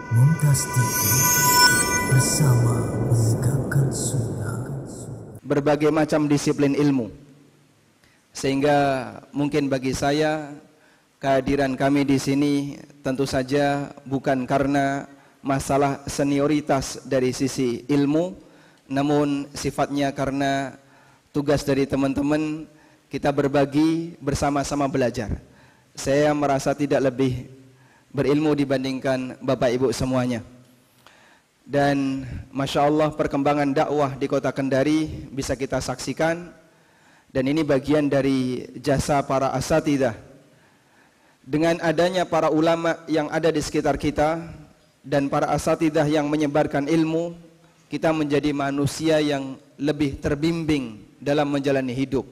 Mumtaz TV bersama menegakkan sunnah. Berbagai macam disiplin ilmu, sehingga mungkin bagi saya kehadiran kami di sini tentu saja bukan karena masalah senioritas dari sisi ilmu, namun sifatnya karena tugas dari teman-teman kita berbagi bersama-sama belajar. Saya merasa tidak lebih berilmu dibandingkan Bapak Ibu semuanya. Dan Masya Allah perkembangan dakwah di kota Kendari bisa kita saksikan. Dan ini bagian dari jasa para asatidzah. Dengan adanya para ulama yang ada di sekitar kita dan para asatidzah yang menyebarkan ilmu, kita menjadi manusia yang lebih terbimbing dalam menjalani hidup.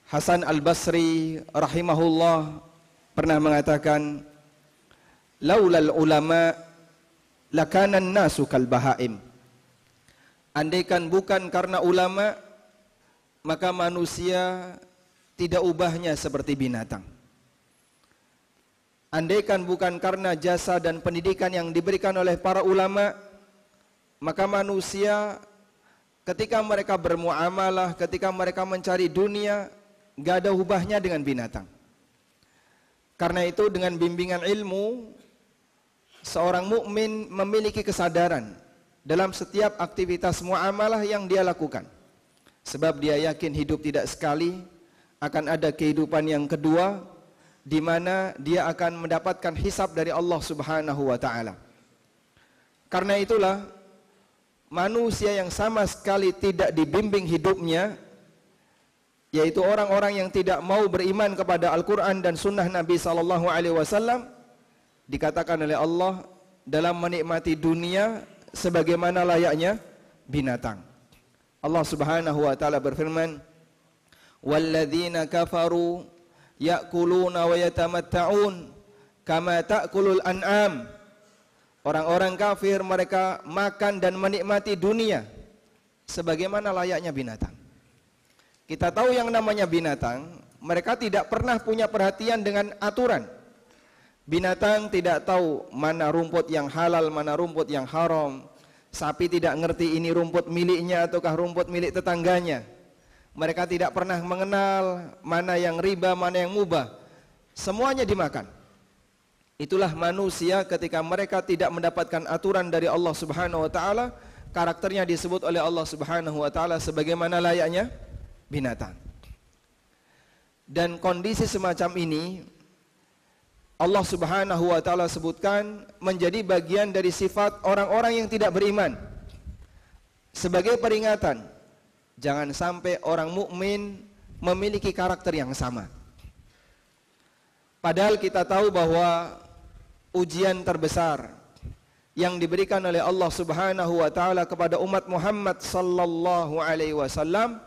Hasan Al-Basri rahimahullah pernah mengatakan, laulal ulama lakanan nasu kal bahaim. Andaikan bukan karena ulama, maka manusia tidak ubahnya seperti binatang. Andaikan bukan karena jasa dan pendidikan yang diberikan oleh para ulama, maka manusia ketika mereka bermuamalah, ketika mereka mencari dunia, gak ada ubahnya dengan binatang. Karena itu dengan bimbingan ilmu, seorang mukmin memiliki kesadaran dalam setiap aktivitas muamalah yang dia lakukan. Sebab dia yakin hidup tidak sekali, akan ada kehidupan yang kedua, di mana dia akan mendapatkan hisab dari Allah Subhanahu wa Ta'ala. Karena itulah manusia yang sama sekali tidak dibimbing hidupnya, yaitu orang-orang yang tidak mau beriman kepada Al-Quran dan Sunnah Nabi SAW, dikatakan oleh Allah dalam menikmati dunia sebagaimana layaknya binatang. Allah Subhanahu wa Ta'ala berfirman, walladzina kafaru ya'kuluna wa yatamatta'un kama ta'kulul an'am. Orang-orang kafir mereka makan dan menikmati dunia sebagaimana layaknya binatang. Kita tahu yang namanya binatang, mereka tidak pernah punya perhatian dengan aturan. Binatang tidak tahu mana rumput yang halal, mana rumput yang haram. Sapi tidak ngerti ini rumput miliknya ataukah rumput milik tetangganya. Mereka tidak pernah mengenal mana yang riba, mana yang mubah. Semuanya dimakan. Itulah manusia ketika mereka tidak mendapatkan aturan dari Allah Subhanahu wa Ta'ala, karakternya disebut oleh Allah Subhanahu wa Ta'ala sebagaimana layaknya binatang. Dan kondisi semacam ini Allah Subhanahu wa Ta'ala sebutkan menjadi bagian dari sifat orang-orang yang tidak beriman. Sebagai peringatan, jangan sampai orang mukmin memiliki karakter yang sama. Padahal kita tahu bahwa ujian terbesar yang diberikan oleh Allah Subhanahu wa Ta'ala kepada umat Muhammad sallallahu alaihi wasallam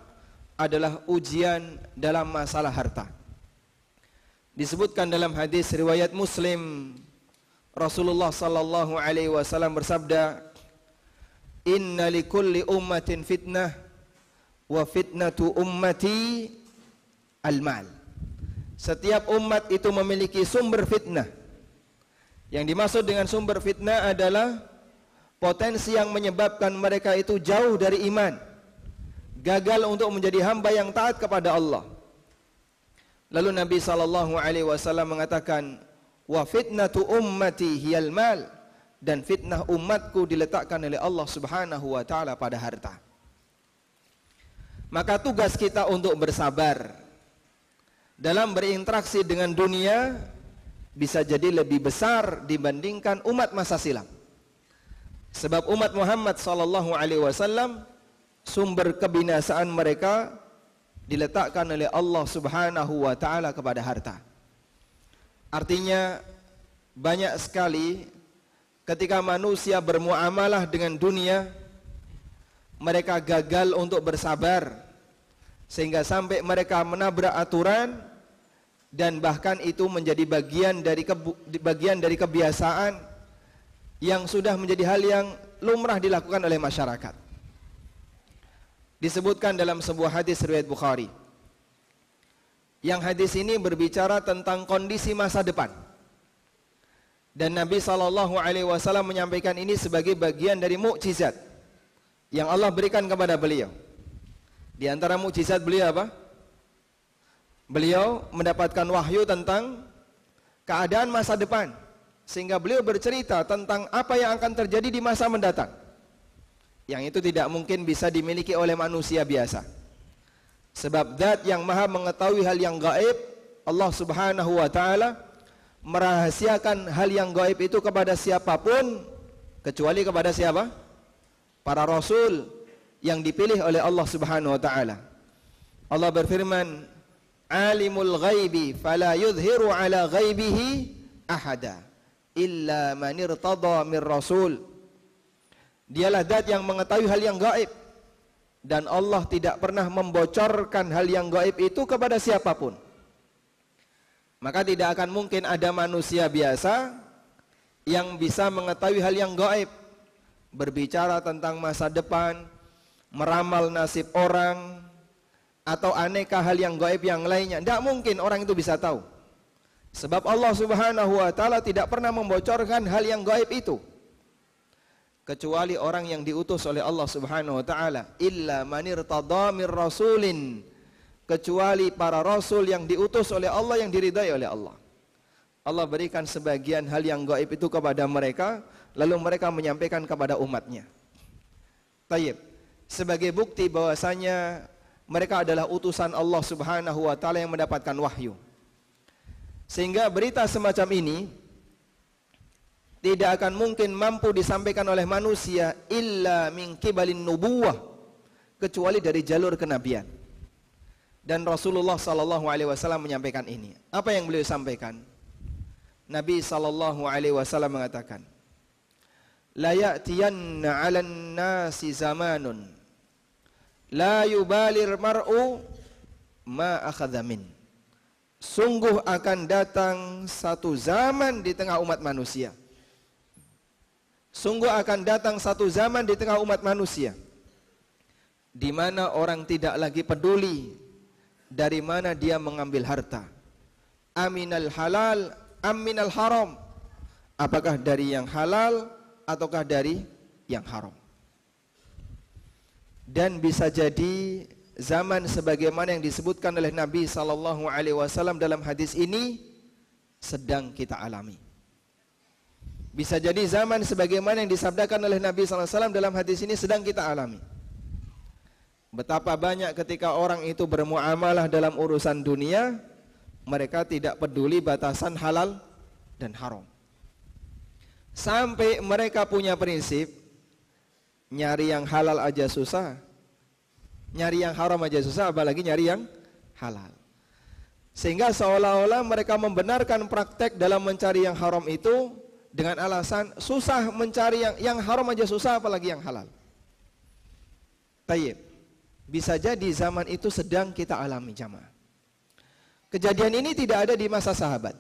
adalah ujian dalam masalah harta. Disebutkan dalam hadis riwayat Muslim, Rasulullah sallallahu alaihi wasallam bersabda, inna likulli ummatin fitnah wa fitnatu ummati al-mal. Setiap umat itu memiliki sumber fitnah. Yang dimaksud dengan sumber fitnah adalah potensi yang menyebabkan mereka itu jauh dari iman, gagal untuk menjadi hamba yang taat kepada Allah. Lalu Nabi SAW mengatakan, wa fitnatu ummati hiyal mal, dan fitnah umatku diletakkan oleh Allah Subhanahu wa Ta'ala pada harta. Maka tugas kita untuk bersabar dalam berinteraksi dengan dunia bisa jadi lebih besar dibandingkan umat masa silam. Sebab umat Muhammad SAW sumber kebinasaan mereka diletakkan oleh Allah Subhanahu wa Ta'ala kepada harta. Artinya banyak sekali ketika manusia bermuamalah dengan dunia, mereka gagal untuk bersabar sehingga sampai mereka menabrak aturan, dan bahkan itu menjadi bagian dari kebiasaan yang sudah menjadi hal yang lumrah dilakukan oleh masyarakat. Disebutkan dalam sebuah hadis riwayat Bukhari. Yang hadis ini berbicara tentang kondisi masa depan. Dan Nabi SAW menyampaikan ini sebagai bagian dari mukjizat yang Allah berikan kepada beliau. Di antara mukjizat beliau apa? Beliau mendapatkan wahyu tentang keadaan masa depan, sehingga beliau bercerita tentang apa yang akan terjadi di masa mendatang, yang itu tidak mungkin bisa dimiliki oleh manusia biasa. Sebab Zat yang maha mengetahui hal yang gaib, Allah Subhanahu wa ta'ala merahasiakan hal yang gaib itu kepada siapapun, kecuali kepada siapa? Para rasul yang dipilih oleh Allah Subhanahu wa ta'ala. Allah berfirman, alimul ghaibi fala yudhiru ala ghaibihi ahada illa man irtada mir rasul. Dialah Zat yang mengetahui hal yang gaib, dan Allah tidak pernah membocorkan hal yang gaib itu kepada siapapun. Maka tidak akan mungkin ada manusia biasa yang bisa mengetahui hal yang gaib, berbicara tentang masa depan, meramal nasib orang, atau aneka hal yang gaib yang lainnya. Tidak mungkin orang itu bisa tahu. Sebab Allah Subhanahu wa ta'ala tidak pernah membocorkan hal yang gaib itu, kecuali orang yang diutus oleh Allah Subhanahu wa ta'ala. Illa man irtada mir rasulin, kecuali para rasul yang diutus oleh Allah, yang diridai oleh Allah. Allah berikan sebagian hal yang gaib itu kepada mereka, lalu mereka menyampaikan kepada umatnya. Tayyib, sebagai bukti bahwasanya mereka adalah utusan Allah Subhanahu wa ta'ala yang mendapatkan wahyu, sehingga berita semacam ini tidak akan mungkin mampu disampaikan oleh manusia illa min qibalin nubuwah, kecuali dari jalur kenabian. Dan Rasulullah SAW menyampaikan ini. Apa yang beliau sampaikan? Nabi SAW mengatakan, la ya'tiyanna 'alan nasi zamanun la yubalir mar'u ma akhadha min. Sungguh akan datang satu zaman di tengah umat manusia. Sungguh akan datang satu zaman di tengah umat manusia, di mana orang tidak lagi peduli dari mana dia mengambil harta. Aminal halal, aminal haram. Apakah dari yang halal ataukah dari yang haram? Dan bisa jadi zaman sebagaimana yang disebutkan oleh Nabi SAW dalam hadis ini sedang kita alami. Bisa jadi zaman sebagaimana yang disabdakan oleh Nabi SAW dalam hadis ini sedang kita alami. Betapa banyak ketika orang itu bermuamalah dalam urusan dunia, mereka tidak peduli batasan halal dan haram. Sampai mereka punya prinsip, nyari yang halal aja susah, nyari yang haram aja susah, apalagi nyari yang halal. Sehingga seolah-olah mereka membenarkan praktek dalam mencari yang haram itu dengan alasan susah mencari yang haram aja susah, apalagi yang halal. Tayyib, bisa jadi zaman itu sedang kita alami jamaah. Kejadian ini tidak ada di masa sahabat,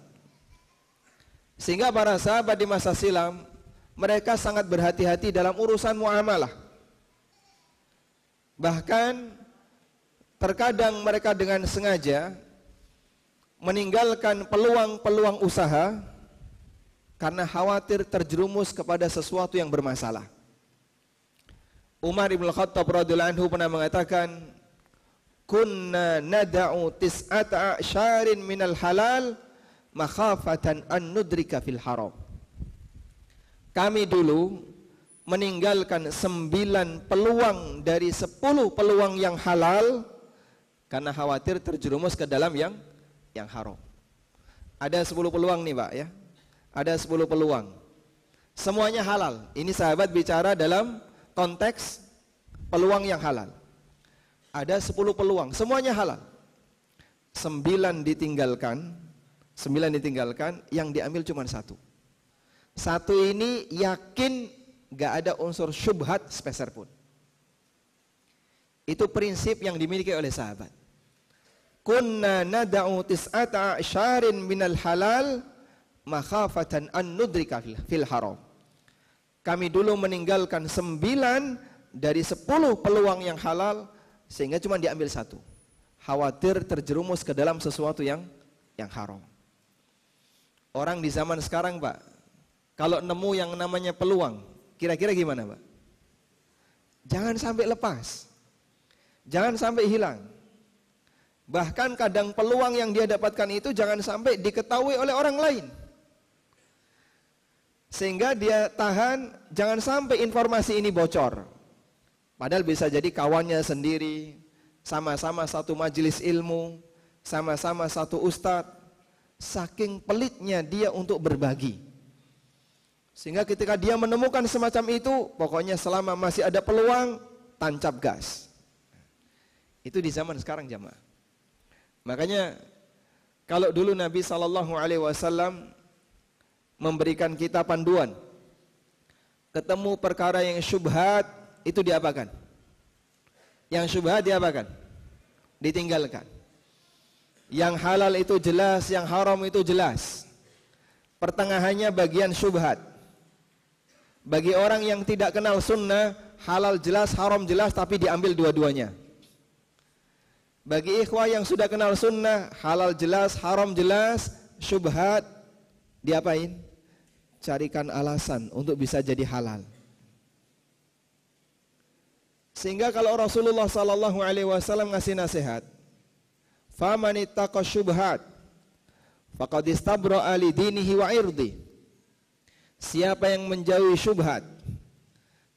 sehingga para sahabat di masa silam mereka sangat berhati-hati dalam urusan muamalah. Bahkan terkadang mereka dengan sengaja meninggalkan peluang-peluang usaha karena khawatir terjerumus kepada sesuatu yang bermasalah. Umar ibn Khattab radhiyallahu anhu pernah mengatakan, kunna nada'u tis'ata a'syarin minal halal makhafatan an nudrika fil haram. Kami dulu meninggalkan 9 peluang dari 10 peluang yang halal karena khawatir terjerumus ke dalam yang haram. Ada 10 peluang nih Pak ya. Ada 10 peluang. Semuanya halal. Ini sahabat bicara dalam konteks peluang yang halal. Ada 10 peluang, semuanya halal. 9 ditinggalkan, yang diambil cuma 1. 1 ini yakin gak ada unsur syubhat sepeser pun. Itu prinsip yang dimiliki oleh sahabat. Kunna nada'u tis'ata a'syarin minal halal makhafatan an nudrika fil haram. Kami dulu meninggalkan 9 dari 10 peluang yang halal, sehingga cuma diambil 1. Khawatir terjerumus ke dalam sesuatu yang haram. Orang di zaman sekarang Pak, kalau nemu yang namanya peluang, kira-kira gimana Pak? Jangan sampai lepas, jangan sampai hilang. Bahkan kadang peluang yang dia dapatkan itu jangan sampai diketahui oleh orang lain, sehingga dia tahan jangan sampai informasi ini bocor. Padahal bisa jadi kawannya sendiri, sama-sama satu majelis ilmu, sama-sama satu ustadz, saking pelitnya dia untuk berbagi. Sehingga ketika dia menemukan semacam itu, pokoknya selama masih ada peluang, tancap gas. Itu di zaman sekarang jamaah. Makanya kalau dulu Nabi SAW memberikan kita panduan, ketemu perkara yang syubhat, itu diapakan? Yang syubhat diapakan? Ditinggalkan. Yang halal itu jelas, yang haram itu jelas. Pertengahannya bagian syubhat. Bagi orang yang tidak kenal sunnah, halal jelas, haram jelas, tapi diambil dua-duanya. Bagi ikhwah yang sudah kenal sunnah, halal jelas, haram jelas, syubhat diapain? Carikan alasan untuk bisa jadi halal. Sehingga kalau Rasulullah SAW ngasih nasihat, faman ittaqa syubhat faqad istabra'a li dinihi wa irdi. Siapa yang menjauhi syubhat,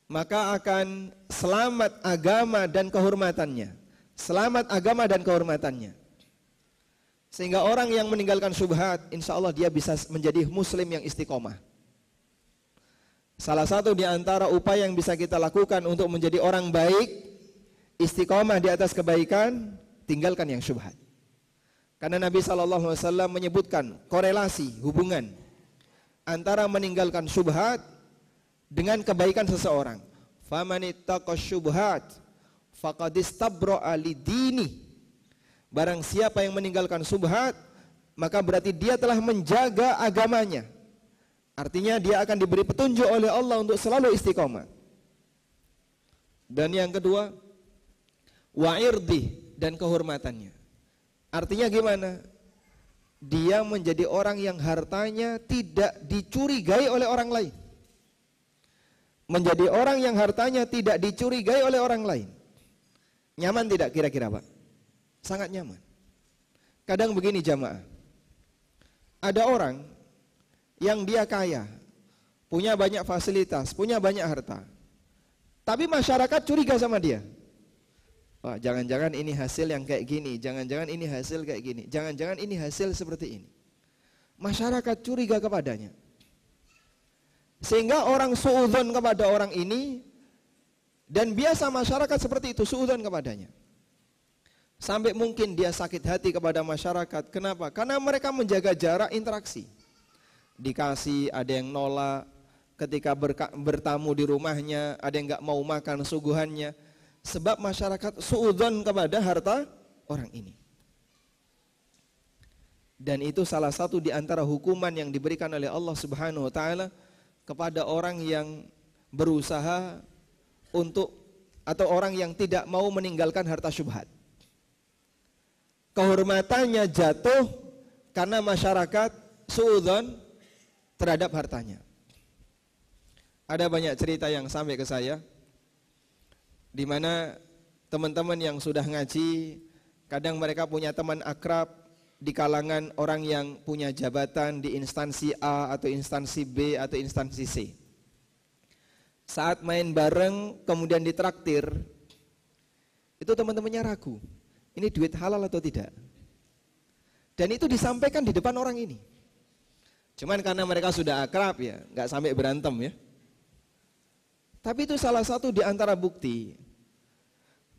maka akan selamat agama dan kehormatannya. Selamat agama dan kehormatannya. Sehingga orang yang meninggalkan syubhat, insya Allah dia bisa menjadi muslim yang istiqomah. Salah satu di antara upaya yang bisa kita lakukan untuk menjadi orang baik, istiqomah di atas kebaikan, tinggalkan yang syubhat. Karena Nabi SAW menyebutkan korelasi, hubungan antara meninggalkan syubhat dengan kebaikan seseorang. Faman ittaqa syubhat faqad istabra'a lidini. Barang siapa yang meninggalkan syubhat, maka berarti dia telah menjaga agamanya. Artinya dia akan diberi petunjuk oleh Allah untuk selalu istiqomah. Dan yang kedua, wa irdi, dan kehormatannya. Artinya gimana? Dia menjadi orang yang hartanya tidak dicurigai oleh orang lain. Menjadi orang yang hartanya tidak dicurigai oleh orang lain. Nyaman tidak kira-kira Pak? Sangat nyaman. Kadang begini jamaah, ada orang yang dia kaya, punya banyak fasilitas, punya banyak harta, tapi masyarakat curiga sama dia. Wah, jangan-jangan ini hasil yang kayak gini, jangan-jangan ini hasil kayak gini, jangan-jangan ini hasil seperti ini. Masyarakat curiga kepadanya, sehingga orang suudzon kepada orang ini, dan biasa masyarakat seperti itu suudzon kepadanya. Sampai mungkin dia sakit hati kepada masyarakat. Kenapa? Karena mereka menjaga jarak interaksi. Dikasih, ada yang nolak. Ketika bertamu di rumahnya, ada yang nggak mau makan suguhannya. Sebab masyarakat suudzon kepada harta orang ini. Dan itu salah satu di antara hukuman yang diberikan oleh Allah Subhanahu wa taala kepada orang yang berusaha untuk, atau orang yang tidak mau meninggalkan harta syubhat. Kehormatannya jatuh karena masyarakat suudzon terhadap hartanya. Ada banyak cerita yang sampai ke saya, di mana teman-teman yang sudah ngaji, kadang mereka punya teman akrab di kalangan orang yang punya jabatan di instansi A atau instansi B atau instansi C. Saat main bareng kemudian ditraktir, itu teman-temannya ragu, ini duit halal atau tidak. Dan itu disampaikan di depan orang ini. Cuman karena mereka sudah akrab ya, nggak sampai berantem ya. Tapi itu salah satu di antara bukti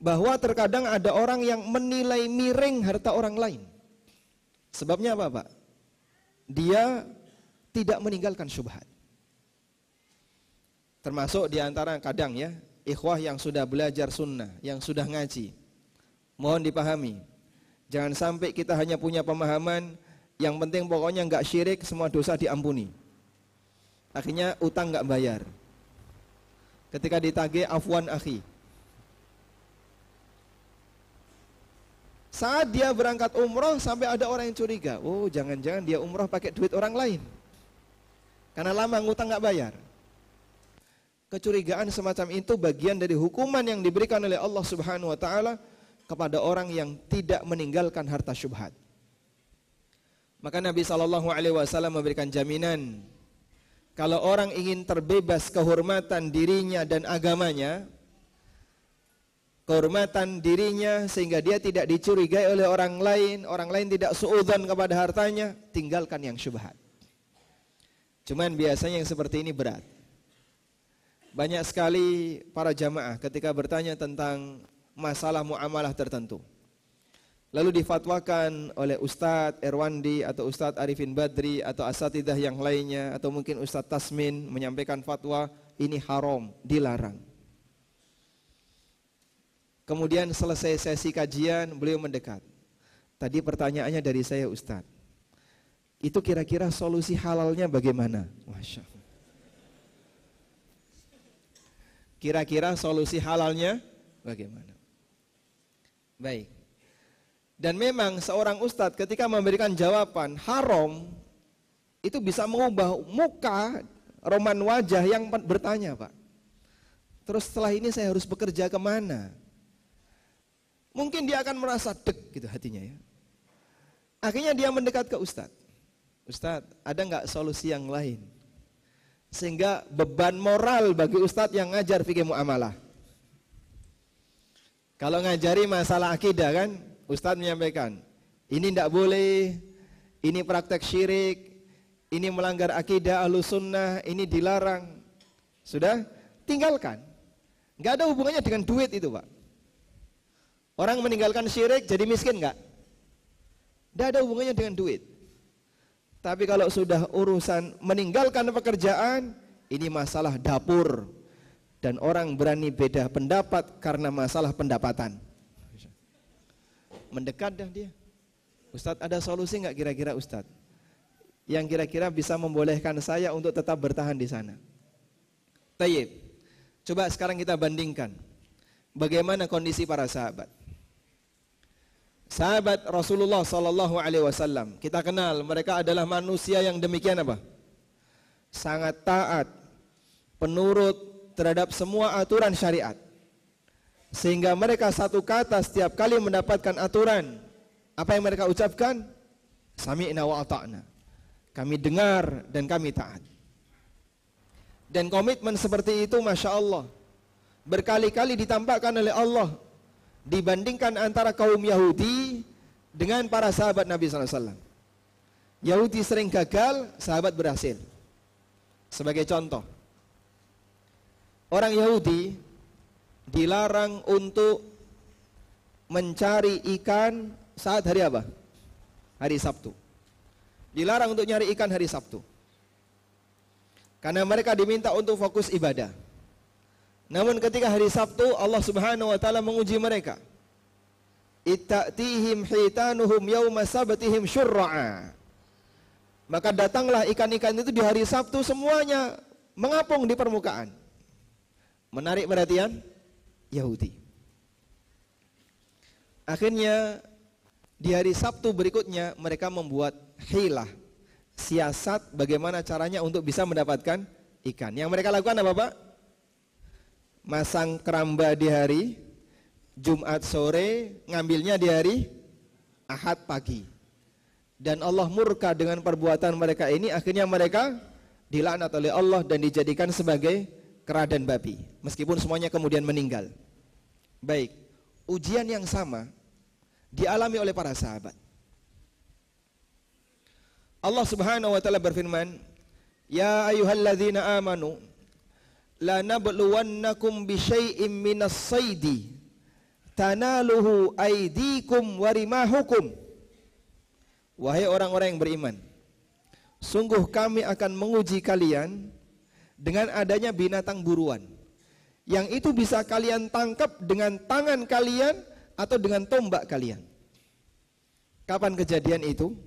bahwa terkadang ada orang yang menilai miring harta orang lain. Sebabnya apa Pak? Dia tidak meninggalkan syubhat. Termasuk di antara kadang ya, ikhwah yang sudah belajar sunnah, yang sudah ngaji, mohon dipahami, jangan sampai kita hanya punya pemahaman yang penting pokoknya nggak syirik, semua dosa diampuni. Akhirnya utang nggak bayar. Ketika ditagih afwan akhi. Saat dia berangkat umroh sampai ada orang yang curiga, oh jangan-jangan dia umroh pakai duit orang lain. karena lama ngutang nggak bayar. Kecurigaan semacam itu bagian dari hukuman yang diberikan oleh Allah Subhanahu wa taala kepada orang yang tidak meninggalkan harta syubhat. Maka Nabi SAW memberikan jaminan, kalau orang ingin terbebas kehormatan dirinya dan agamanya, kehormatan dirinya sehingga dia tidak dicurigai oleh orang lain tidak suudzon kepada hartanya, tinggalkan yang syubhat. Cuman biasanya yang seperti ini berat. Banyak sekali para jamaah ketika bertanya tentang masalah muamalah tertentu, lalu difatwakan oleh Ustadz Erwandi atau Ustadz Arifin Badri atau asatidah yang lainnya, atau mungkin Ustadz Tasmin menyampaikan fatwa ini haram, dilarang. Kemudian selesai sesi kajian, beliau mendekat. Tadi pertanyaannya dari saya Ustadz, itu kira-kira solusi halalnya bagaimana? Masya Allah. Kira-kira solusi halalnya bagaimana? Baik. Dan memang seorang ustadz ketika memberikan jawaban haram, itu bisa mengubah muka, roman wajah yang bertanya, Pak. Terus setelah ini saya harus bekerja kemana? Mungkin dia akan merasa deg gitu hatinya ya. Akhirnya dia mendekat ke ustadz. Ustadz, ada nggak solusi yang lain? Sehingga beban moral bagi ustadz yang ngajar fikih muamalah. Kalau ngajari masalah akidah kan, ustadz menyampaikan, ini tidak boleh, ini praktek syirik, ini melanggar akidah Ahlus Sunnah, ini dilarang. Sudah, tinggalkan. Nggak ada hubungannya dengan duit itu, Pak. Orang meninggalkan syirik jadi miskin nggak? Tidak ada hubungannya dengan duit. Tapi kalau sudah urusan meninggalkan pekerjaan, ini masalah dapur. Dan orang berani beda pendapat karena masalah pendapatan. Mendekat dah dia. Ustadz, ada solusi nggak kira-kira Ustadz? Yang kira-kira bisa membolehkan saya untuk tetap bertahan di sana. Tayyib. Coba sekarang kita bandingkan. Bagaimana kondisi para sahabat. Sahabat Rasulullah sallallahu alaihi wasallam, kita kenal mereka adalah manusia yang demikian apa? Sangat taat, penurut terhadap semua aturan syariat. Sehingga mereka satu kata setiap kali mendapatkan aturan, apa yang mereka ucapkan? Sami'na wa ata'na. Kami dengar dan kami taat. Dan komitmen seperti itu Masya Allah berkali-kali ditampakkan oleh Allah, dibandingkan antara kaum Yahudi dengan para sahabat Nabi SAW. Yahudi sering gagal, sahabat berhasil. Sebagai contoh, orang Yahudi dilarang untuk mencari ikan saat hari apa? Hari Sabtu. Dilarang untuk nyari ikan hari Sabtu, karena mereka diminta untuk fokus ibadah. Namun ketika hari Sabtu, Allah Subhanahu wa taala menguji mereka. Itatihim hitanuhum yauma sabatihim syurra'a. Maka datanglah ikan-ikan itu di hari Sabtu semuanya mengapung di permukaan. Menarik perhatian Yahudi. Akhirnya di hari Sabtu berikutnya mereka membuat hilah, siasat bagaimana caranya untuk bisa mendapatkan ikan. Yang mereka lakukan apa, Pak? Masang keramba di hari Jumat sore, ngambilnya di hari Ahad pagi. Dan Allah murka dengan perbuatan mereka ini, akhirnya mereka dilaknat oleh Allah dan dijadikan sebagai kera dan babi. Meskipun semuanya kemudian meninggal. Baik, ujian yang sama dialami oleh para sahabat. Allah Subhanahu wa taala berfirman, "Ya ayyuhalladzina amanu la nabluwannakum bisyai'im minas saidi tanaluhu aydikum warimahukum." Wahai orang-orang yang beriman, sungguh kami akan menguji kalian dengan adanya binatang buruan yang itu bisa kalian tangkap dengan tangan kalian atau dengan tombak kalian. Kapan kejadian itu?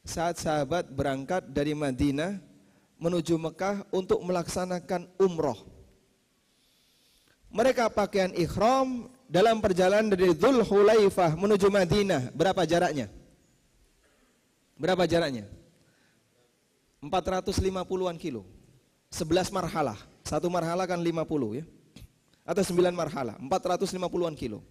Saat sahabat berangkat dari Madinah menuju Mekah untuk melaksanakan umroh. Mereka pakaian ikhram dalam perjalanan dari Dzul Hulaifah menuju Madinah. Berapa jaraknya? Berapa jaraknya? 450-an kilo. 11 marhalah. Satu marhalah kan 50 ya. Atau 9 marhalah, 450-an kilo.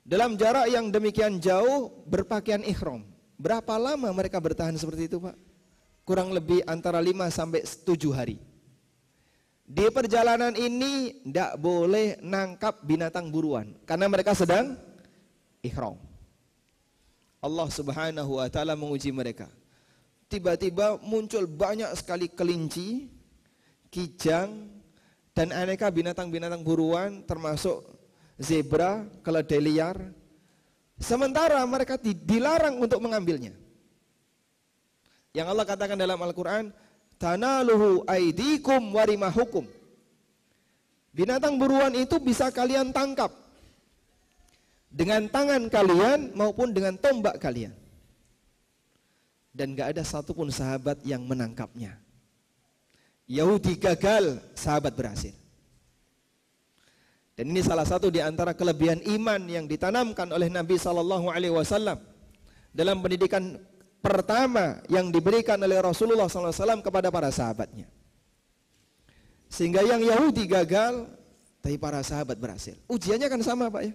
Dalam jarak yang demikian jauh berpakaian ihram. Berapa lama mereka bertahan seperti itu, Pak? Kurang lebih antara 5 sampai 7 hari. Di perjalanan ini tidak boleh nangkap binatang buruan karena mereka sedang ihram. Allah Subhanahu wa taala menguji mereka. Tiba-tiba muncul banyak sekali kelinci, kijang, dan aneka binatang-binatang buruan termasuk zebra, keledai liar. Sementara mereka dilarang untuk mengambilnya. Yang Allah katakan dalam Al-Quran, tanaluhu aidikum warimahukum. Binatang buruan itu bisa kalian tangkap dengan tangan kalian maupun dengan tombak kalian. Dan gak ada satupun sahabat yang menangkapnya. Yahudi gagal, sahabat berhasil. Dan ini salah satu di antara kelebihan iman yang ditanamkan oleh Nabi SAW dalam pendidikan pertama yang diberikan oleh Rasulullah SAW kepada para sahabatnya. Sehingga yang Yahudi gagal, tapi para sahabat berhasil. Ujiannya kan sama, Pak ya.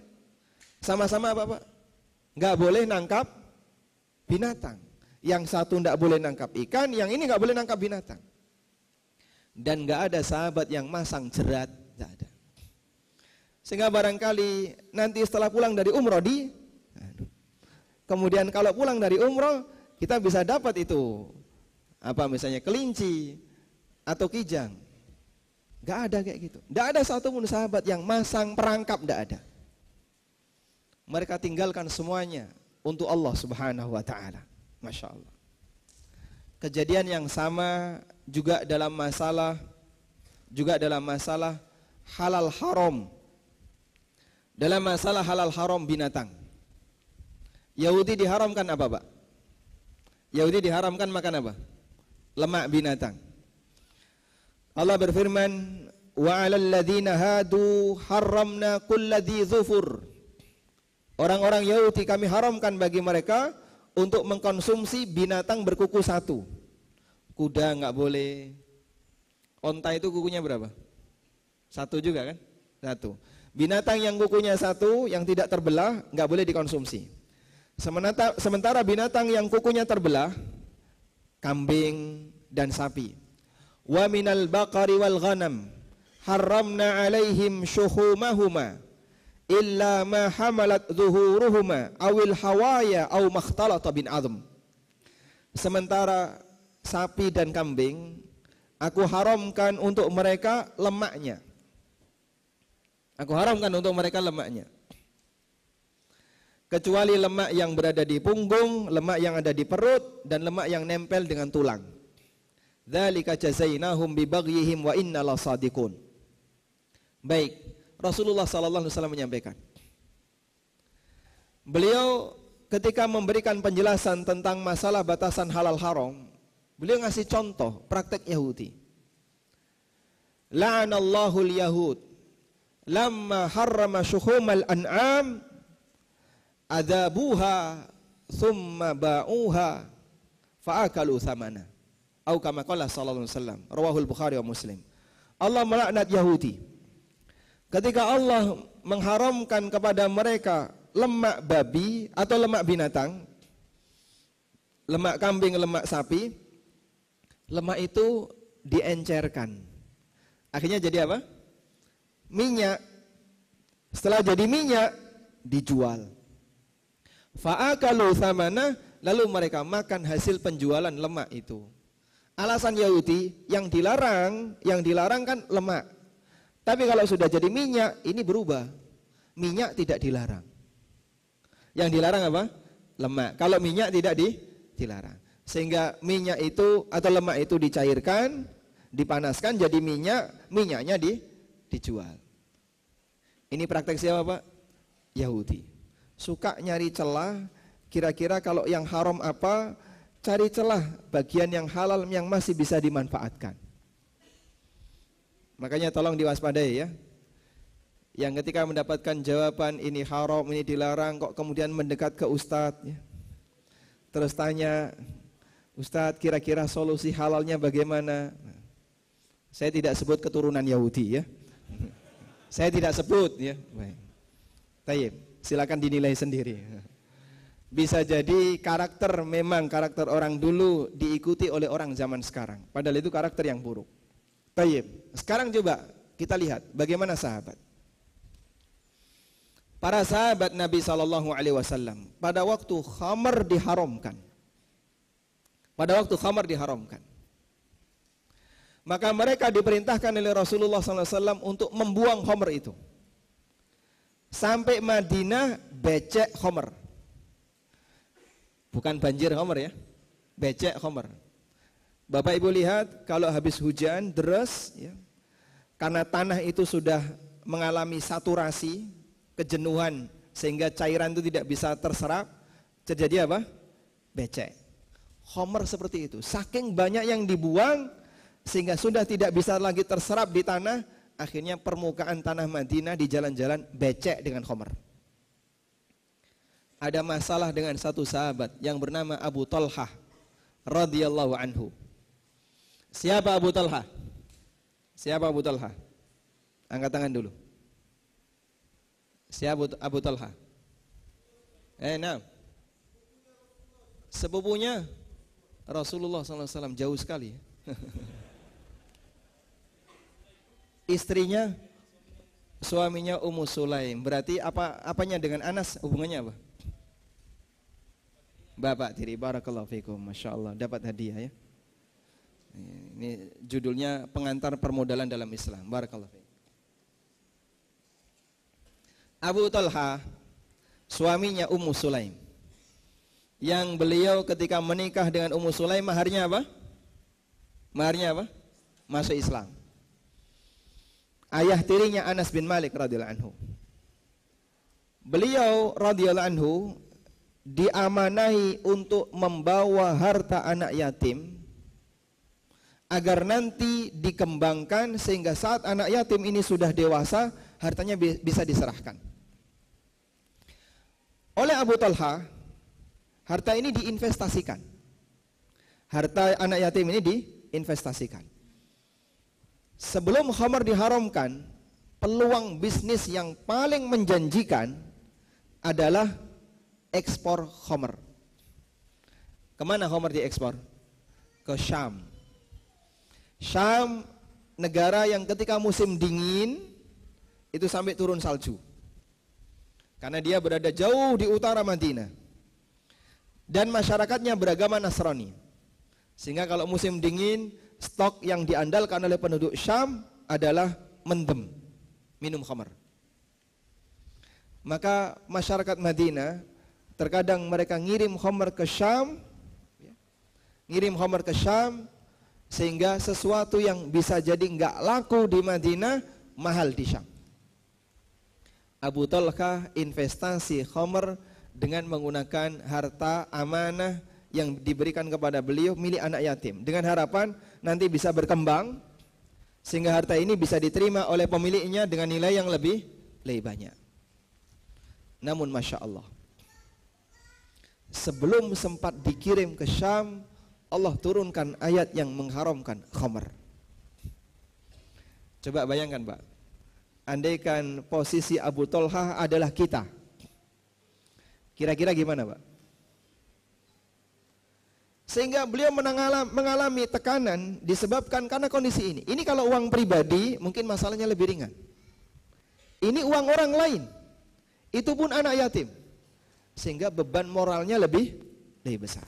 Sama-sama apa, Pak? Nggak boleh nangkap binatang. Yang satu nggak boleh nangkap ikan, yang ini nggak boleh nangkap binatang. Dan nggak ada sahabat yang masang jerat, nggak ada. Sehingga barangkali nanti setelah pulang dari umroh kemudian kalau pulang dari umroh kita bisa dapat itu apa misalnya kelinci atau kijang. Nggak ada kayak gitu. Nggak ada satupun sahabat yang masang perangkap, nggak ada. Mereka tinggalkan semuanya untuk Allah Subhanahu wa taala. Masya Allah. Kejadian yang sama juga dalam masalah halal haram. Dalam masalah halal haram binatang. Yahudi diharamkan apa, Pak? Yahudi diharamkan makan apa? Lemak binatang. Allah berfirman, wa 'alal ladzina hadu harramna kulladzi dzufur. Orang-orang Yahudi kami haramkan bagi mereka untuk mengkonsumsi binatang berkuku satu. Kuda nggak boleh. Onta itu kukunya berapa? Satu juga kan? Satu. Binatang yang kukunya satu, yang tidak terbelah, nggak boleh dikonsumsi. Sementara binatang yang kukunya terbelah, kambing dan sapi. Wa minal baqari wal ghanam haramna alaihim syuhumahuma illa ma hamalat zuhuruhuma awil hawaya aw makhtalata bin azm. Sementara sapi dan kambing aku haramkan untuk mereka lemaknya. Aku haramkan untuk mereka lemaknya. Kecuali lemak yang berada di punggung, lemak yang ada di perut, dan lemak yang nempel dengan tulang. Dzalika jazainahum bibaghihim wa inna lasadiqun. Baik, Rasulullah sallallahu alaihi wasallam menyampaikan. Beliau ketika memberikan penjelasan tentang masalah batasan halal haram, beliau ngasih contoh praktek Yahudi. La'anallahu al-yahud lamma harrama syuhumal an'am adabuha thumma ba'uha fa'akalu thamana atau kama qala sallallahu alaihi wasallam, rawahul Bukhari wa Muslim. Allah melaknat Yahudi ketika Allah mengharamkan kepada mereka lemak babi atau lemak binatang, lemak kambing, lemak sapi. Lemak itu diencerkan, akhirnya jadi apa? Minyak. Setelah jadi minyak dijual. Fa'akalu thamana, lalu mereka makan hasil penjualan lemak itu. Alasan Yahudi, yang dilarang kan lemak. Tapi kalau sudah jadi minyak, ini berubah. Minyak tidak dilarang. Yang dilarang apa? Lemak. Kalau minyak tidak dilarang. Sehingga minyak itu atau lemak itu dicairkan, dipanaskan jadi minyak, minyaknya dijual. Ini praktek siapa, Pak? Yahudi. Suka nyari celah, kira-kira kalau yang haram apa, cari celah bagian yang halal yang masih bisa dimanfaatkan. Makanya tolong diwaspadai ya. Yang ketika mendapatkan jawaban ini haram, ini dilarang, kok kemudian mendekat ke ustadz ya. Terus tanya, Ustadz, kira-kira solusi halalnya bagaimana? Saya tidak sebut keturunan Yahudi ya. Saya tidak sebut ya. Baik. Tayyib, silakan dinilai sendiri. Bisa jadi memang karakter orang dulu diikuti oleh orang zaman sekarang. Padahal itu karakter yang buruk. Tayyib. Sekarang coba kita lihat bagaimana sahabat. Para sahabat Nabi SAW pada waktu khamar diharamkan. Maka mereka diperintahkan oleh Rasulullah SAW untuk membuang khamar itu. Sampai Madinah becek khamar. Bukan banjir khamar ya, becek khamar. Bapak Ibu lihat kalau habis hujan deras ya, karena tanah itu sudah mengalami saturasi, kejenuhan sehingga cairan itu tidak bisa terserap, terjadi apa? Becek. Khamar seperti itu. Saking banyak yang dibuang sehingga sudah tidak bisa lagi terserap di tanah, akhirnya permukaan tanah Madinah di jalan-jalan becek dengan khamar. Ada masalah dengan satu sahabat yang bernama Abu Talhah radhiyallahu anhu. Siapa Abu Talhah? Siapa Abu Talhah? Angkat tangan dulu. Siapa Abu Talhah? Nah. Sepupunya Rasulullah SAW, jauh sekali. Istrinya, suaminya Ummu Sulaim. Berarti apanya dengan Anas hubungannya apa? Bapak tiri. Barakallahu fikum. Masya Allah, dapat hadiah ya. Ini judulnya pengantar permodalan dalam Islam. Barakallahu fikum. Abu Talha, suaminya Ummu Sulaim. Yang beliau ketika menikah dengan Ummu Sulaim, maharnya apa? Maharnya apa? Masuk Islam. Ayah tirinya Anas bin Malik radhiyallahu anhu. Beliau radhiyallahu anhu diamanahi untuk membawa harta anak yatim agar nanti dikembangkan sehingga saat anak yatim ini sudah dewasa, hartanya bisa diserahkan. Oleh Abu Talha, harta ini diinvestasikan. Harta anak yatim ini diinvestasikan. Sebelum khamar diharamkan, peluang bisnis yang paling menjanjikan adalah ekspor khamar. Kemana khamar diekspor? Ke Syam. Syam negara yang ketika musim dingin itu sampai turun salju. Karena dia berada jauh di utara Madinah. Dan masyarakatnya beragama Nasrani. Sehingga kalau musim dingin, stok yang diandalkan oleh penduduk Syam adalah mendem, minum khamar. Maka masyarakat Madinah terkadang mereka ngirim khamar ke Syam, sehingga sesuatu yang bisa jadi enggak laku di Madinah mahal di Syam. Abu Talha investasi khamar dengan menggunakan harta amanah yang diberikan kepada beliau milik anak yatim, dengan harapan nanti bisa berkembang sehingga harta ini bisa diterima oleh pemiliknya dengan nilai yang lebih banyak. Namun Masya Allah, sebelum sempat dikirim ke Syam, Allah turunkan ayat yang mengharamkan khamar. Coba bayangkan Pak, andaikan posisi Abu Talha adalah kita, kira-kira gimana Pak? Sehingga beliau mengalami tekanan disebabkan karena kondisi ini. Ini kalau uang pribadi mungkin masalahnya lebih ringan. Ini uang orang lain, itu pun anak yatim, sehingga beban moralnya lebih besar.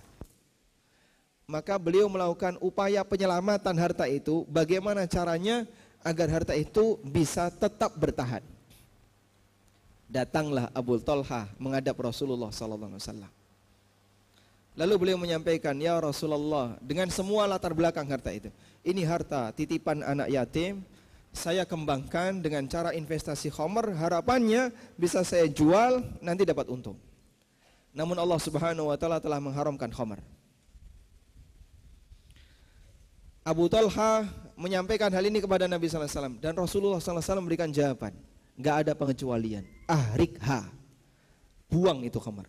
Maka beliau melakukan upaya penyelamatan harta itu. Bagaimana caranya agar harta itu bisa tetap bertahan? Datanglah Abu Talha menghadap Rasulullah SAW. Lalu beliau menyampaikan, ya Rasulullah, dengan semua latar belakang harta itu, ini harta titipan anak yatim, saya kembangkan dengan cara investasi khamar, harapannya bisa saya jual, nanti dapat untung. Namun Allah Subhanahu wa Ta'ala telah mengharamkan khamar. Abu Talha menyampaikan hal ini kepada Nabi SAW, dan Rasulullah SAW memberikan jawaban, gak ada pengecualian. Ahrikha, buang itu khamar.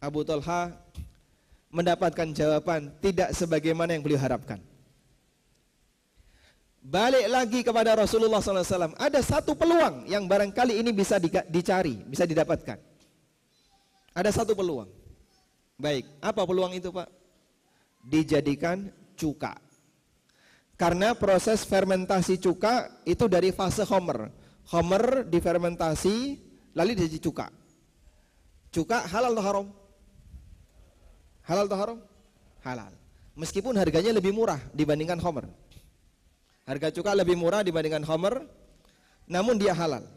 Abu Talha mendapatkan jawaban tidak sebagaimana yang beliau harapkan. Balik lagi kepada Rasulullah SAW. Ada satu peluang yang barangkali ini bisa dicari, bisa didapatkan. Ada satu peluang. Baik, apa peluang itu Pak? Dijadikan cuka. Karena proses fermentasi cuka itu dari fase homer. Homer difermentasi lalu jadi cuka. Cuka halal atau haram? Halal atau haram? Halal. Meskipun harganya lebih murah dibandingkan homer. Harga cuka lebih murah dibandingkan homer, namun dia halal.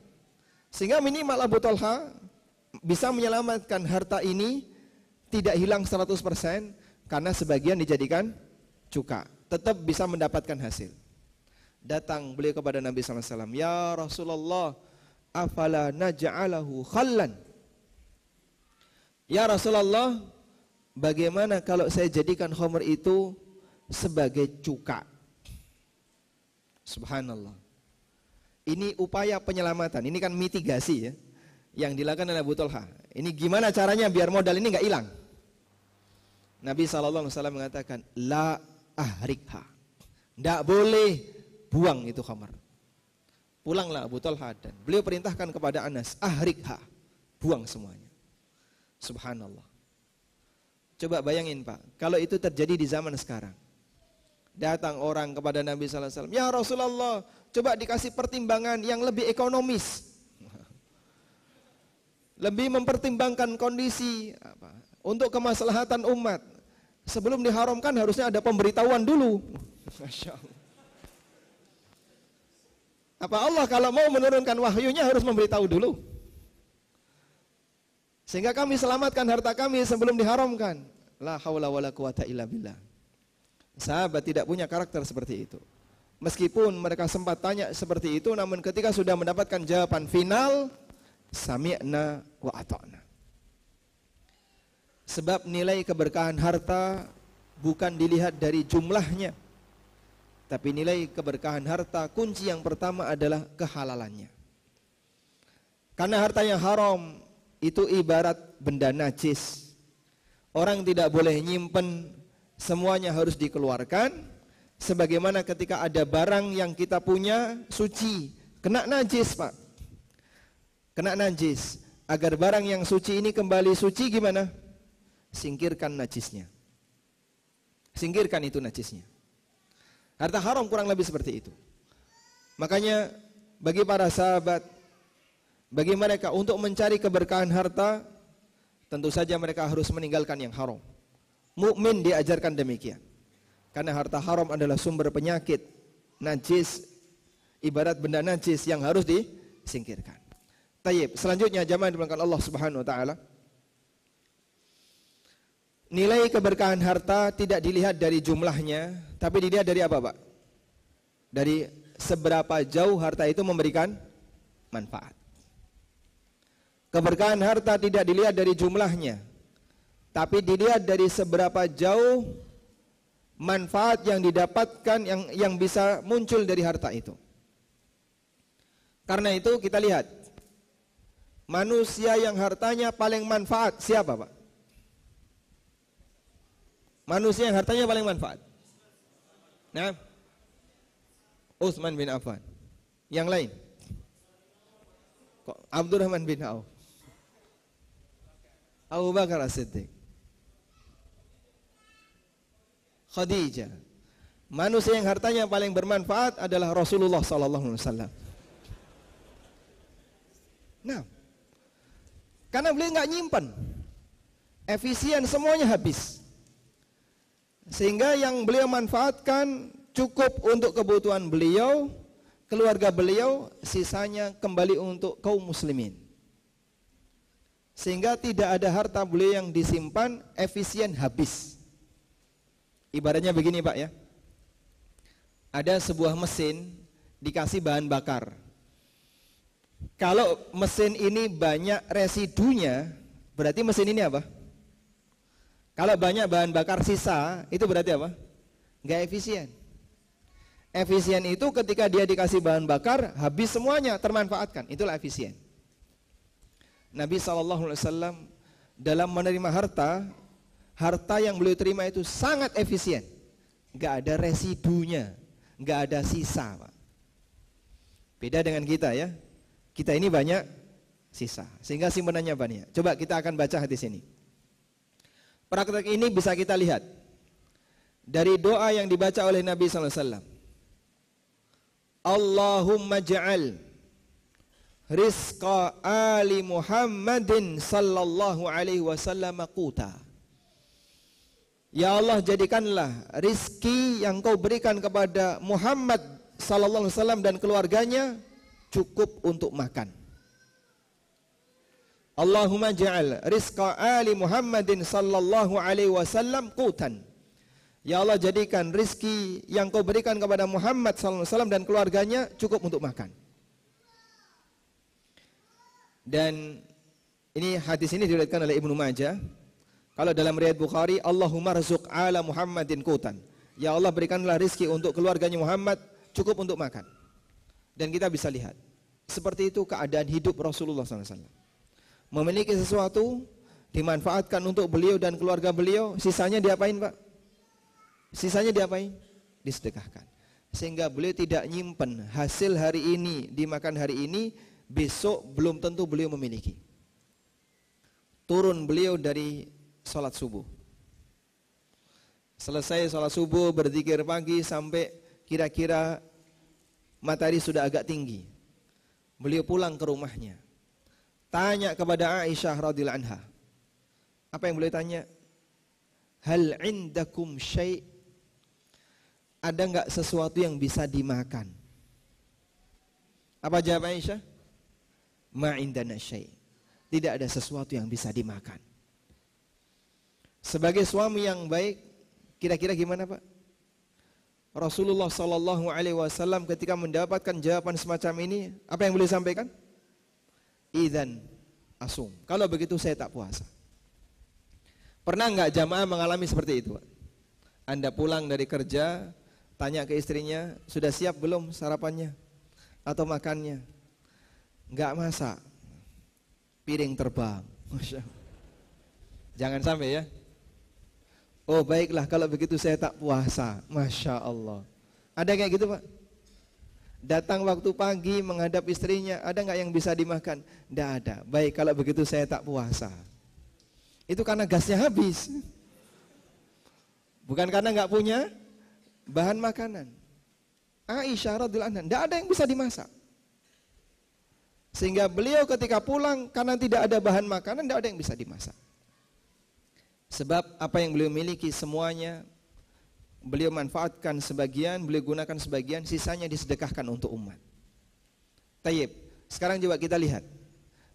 Sehingga minimal Abu Talha bisa menyelamatkan harta ini tidak hilang 100% karena sebagian dijadikan cuka. Tetap bisa mendapatkan hasil. Datang beliau kepada Nabi SAW, ya Rasulullah, afala naj'alahu khallan. Ya Rasulullah, bagaimana kalau saya jadikan homer itu sebagai cuka? Subhanallah. Ini upaya penyelamatan, ini kan mitigasi ya, yang dilakukan oleh Abu Talha. Ini gimana caranya biar modal ini nggak hilang? Nabi SAW mengatakan, la ahrikha, nggak boleh buang itu khamar. Pulanglah Abu Talha dan beliau perintahkan kepada Anas, ahrikha, buang semuanya. Subhanallah. Coba bayangin Pak, kalau itu terjadi di zaman sekarang. Datang orang kepada Nabi SAW, ya Rasulullah, coba dikasih pertimbangan yang lebih ekonomis, lebih mempertimbangkan kondisi untuk kemaslahatan umat. Sebelum diharamkan harusnya ada pemberitahuan dulu. Masya Allah. Apa Allah kalau mau menurunkan wahyunya harus memberitahu dulu, sehingga kami selamatkan harta kami sebelum diharamkan. La haula wala quwata illa billah. Sahabat tidak punya karakter seperti itu. Meskipun mereka sempat tanya seperti itu, namun ketika sudah mendapatkan jawaban final, sami'na wa ata'na. Sebab nilai keberkahan harta bukan dilihat dari jumlahnya, tapi nilai keberkahan harta kunci yang pertama adalah kehalalannya. Karena harta yang haram itu ibarat benda najis. Orang tidak boleh nyimpen, semuanya harus dikeluarkan. Sebagaimana ketika ada barang yang kita punya suci, kena najis Pak, kena najis. Agar barang yang suci ini kembali suci gimana? Singkirkan najisnya, singkirkan itu najisnya. Harta haram kurang lebih seperti itu. Makanya bagi para sahabat, bagi mereka untuk mencari keberkahan harta, tentu saja mereka harus meninggalkan yang haram. Mukmin diajarkan demikian. Karena harta haram adalah sumber penyakit, najis, ibarat benda najis yang harus disingkirkan. Tayyib, selanjutnya jamaah dimulakan Allah Subhanahu wa taala. Nilai keberkahan harta tidak dilihat dari jumlahnya, tapi dilihat dari apa, Pak? Dari seberapa jauh harta itu memberikan manfaat. Keberkahan harta tidak dilihat dari jumlahnya, tapi dilihat dari seberapa jauh manfaat yang didapatkan, yang bisa muncul dari harta itu. Karena itu kita lihat manusia yang hartanya paling manfaat siapa, Pak? Manusia yang hartanya paling manfaat. Nah, Utsman bin Affan. Yang lain? Kok Abdurrahman bin Auf? Abu Bakar As-Siddiq. Khadijah. Manusia yang hartanya paling bermanfaat adalah Rasulullah SAW. Nah, karena beliau nggak nyimpan, efisien, semuanya habis. Sehingga yang beliau manfaatkan cukup untuk kebutuhan beliau, keluarga beliau, sisanya kembali untuk kaum muslimin. Sehingga tidak ada harta beliau yang disimpan efisien habis. Ibaratnya begini Pak ya, ada sebuah mesin dikasih bahan bakar. Kalau mesin ini banyak residunya, berarti mesin ini apa? Kalau banyak bahan bakar sisa, itu berarti apa? Nggak efisien. Efisien itu ketika dia dikasih bahan bakar, habis semuanya, termanfaatkan. Itulah efisien. Nabi SAW dalam menerima harta, harta yang beliau terima itu sangat efisien, nggak ada residunya, nggak ada sisa, Pak. Beda dengan kita ya, kita ini banyak sisa, sehingga simpanannya banyak. Coba kita akan baca hadis ini. Praktek ini bisa kita lihat dari doa yang dibaca oleh Nabi SAW. Allahumma ja'al rizqa ali Muhammadin sallallahu alaihi wasallam quta. Ya Allah, jadikanlah rizki yang kau berikan kepada Muhammad sallallahu alaihi wasallam dan keluarganya cukup untuk makan. Allahumma ja'al rizqa ali Muhammadin sallallahu alaihi wasallam qutan. Ya Allah, jadikan rizki yang kau berikan kepada Muhammad sallallahu alaihi wasallam dan keluarganya cukup untuk makan. Dan ini hadis ini diriwayatkan oleh Ibnu Majah. Kalau dalam riwayat Bukhari, Allahumma rzuq ala Muhammadin qutan. Ya Allah, berikanlah rizki untuk keluarganya Muhammad cukup untuk makan. Dan kita bisa lihat seperti itu keadaan hidup Rasulullah SAW. Memiliki sesuatu dimanfaatkan untuk beliau dan keluarga beliau, sisanya diapain, Pak? Sisanya diapain? Disedekahkan. Sehingga beliau tidak nyimpen hasil hari ini dimakan hari ini, besok belum tentu beliau memiliki. Turun beliau dari sholat subuh, selesai sholat subuh, berzikir pagi sampai kira-kira matahari sudah agak tinggi. Beliau pulang ke rumahnya, tanya kepada Aisyah radhiyallahu anha. Apa yang beliau tanya? Hal indakum syai'? Ada enggak sesuatu yang bisa dimakan? Apa jawab Aisyah? Ma indana syai'. Tidak ada sesuatu yang bisa dimakan. Sebagai suami yang baik, kira-kira gimana, Pak? Rasulullah sallallahu alaihi wasallam ketika mendapatkan jawaban semacam ini, apa yang beliau sampaikan? Idzan asum. Kalau begitu saya tak puasa. Pernah enggak jamaah mengalami seperti itu, Pak? Anda pulang dari kerja, tanya ke istrinya, sudah siap belum sarapannya atau makannya? Enggak masak. Piring terbang. Masya Allah. Jangan sampai ya. Oh baiklah, kalau begitu saya tak puasa. Masya Allah. Ada kayak gitu, Pak? Datang waktu pagi menghadap istrinya, ada nggak yang bisa dimakan? Tidak ada. Baik, kalau begitu saya tak puasa. Itu karena gasnya habis. Bukan karena nggak punya bahan makanan. Aisyah radhiyallahu anha, tidak ada yang bisa dimasak. Sehingga beliau ketika pulang, karena tidak ada bahan makanan, tidak ada yang bisa dimasak. Sebab apa yang beliau miliki semuanya beliau manfaatkan sebagian, beliau gunakan sebagian, sisanya disedekahkan untuk umat. Tayyib. Sekarang coba kita lihat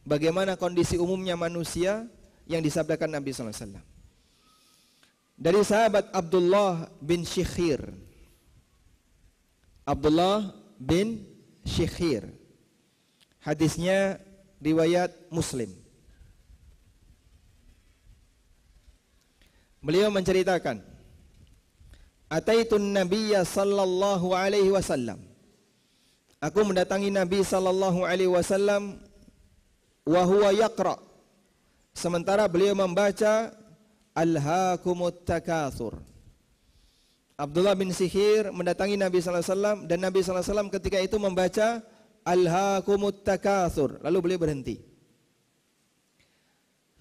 bagaimana kondisi umumnya manusia yang disabdakan Nabi sallallahu alaihi wasallam. Dari sahabat Abdullah bin Syikhir. Abdullah bin Syikhir. Hadisnya riwayat Muslim. Beliau menceritakan, Ataitun Nabiyya sallallahu alaihi wasallam. Aku mendatangi Nabi sallallahu alaihi wasallam wa huwa yaqra. Sementara beliau membaca Alhaakumut takatsur. Abdullah bin Syikhir mendatangi Nabi sallallahu alaihi wasallam dan Nabi sallallahu alaihi wasallam ketika itu membaca Alhaakumut takatsur. Lalu beliau berhenti.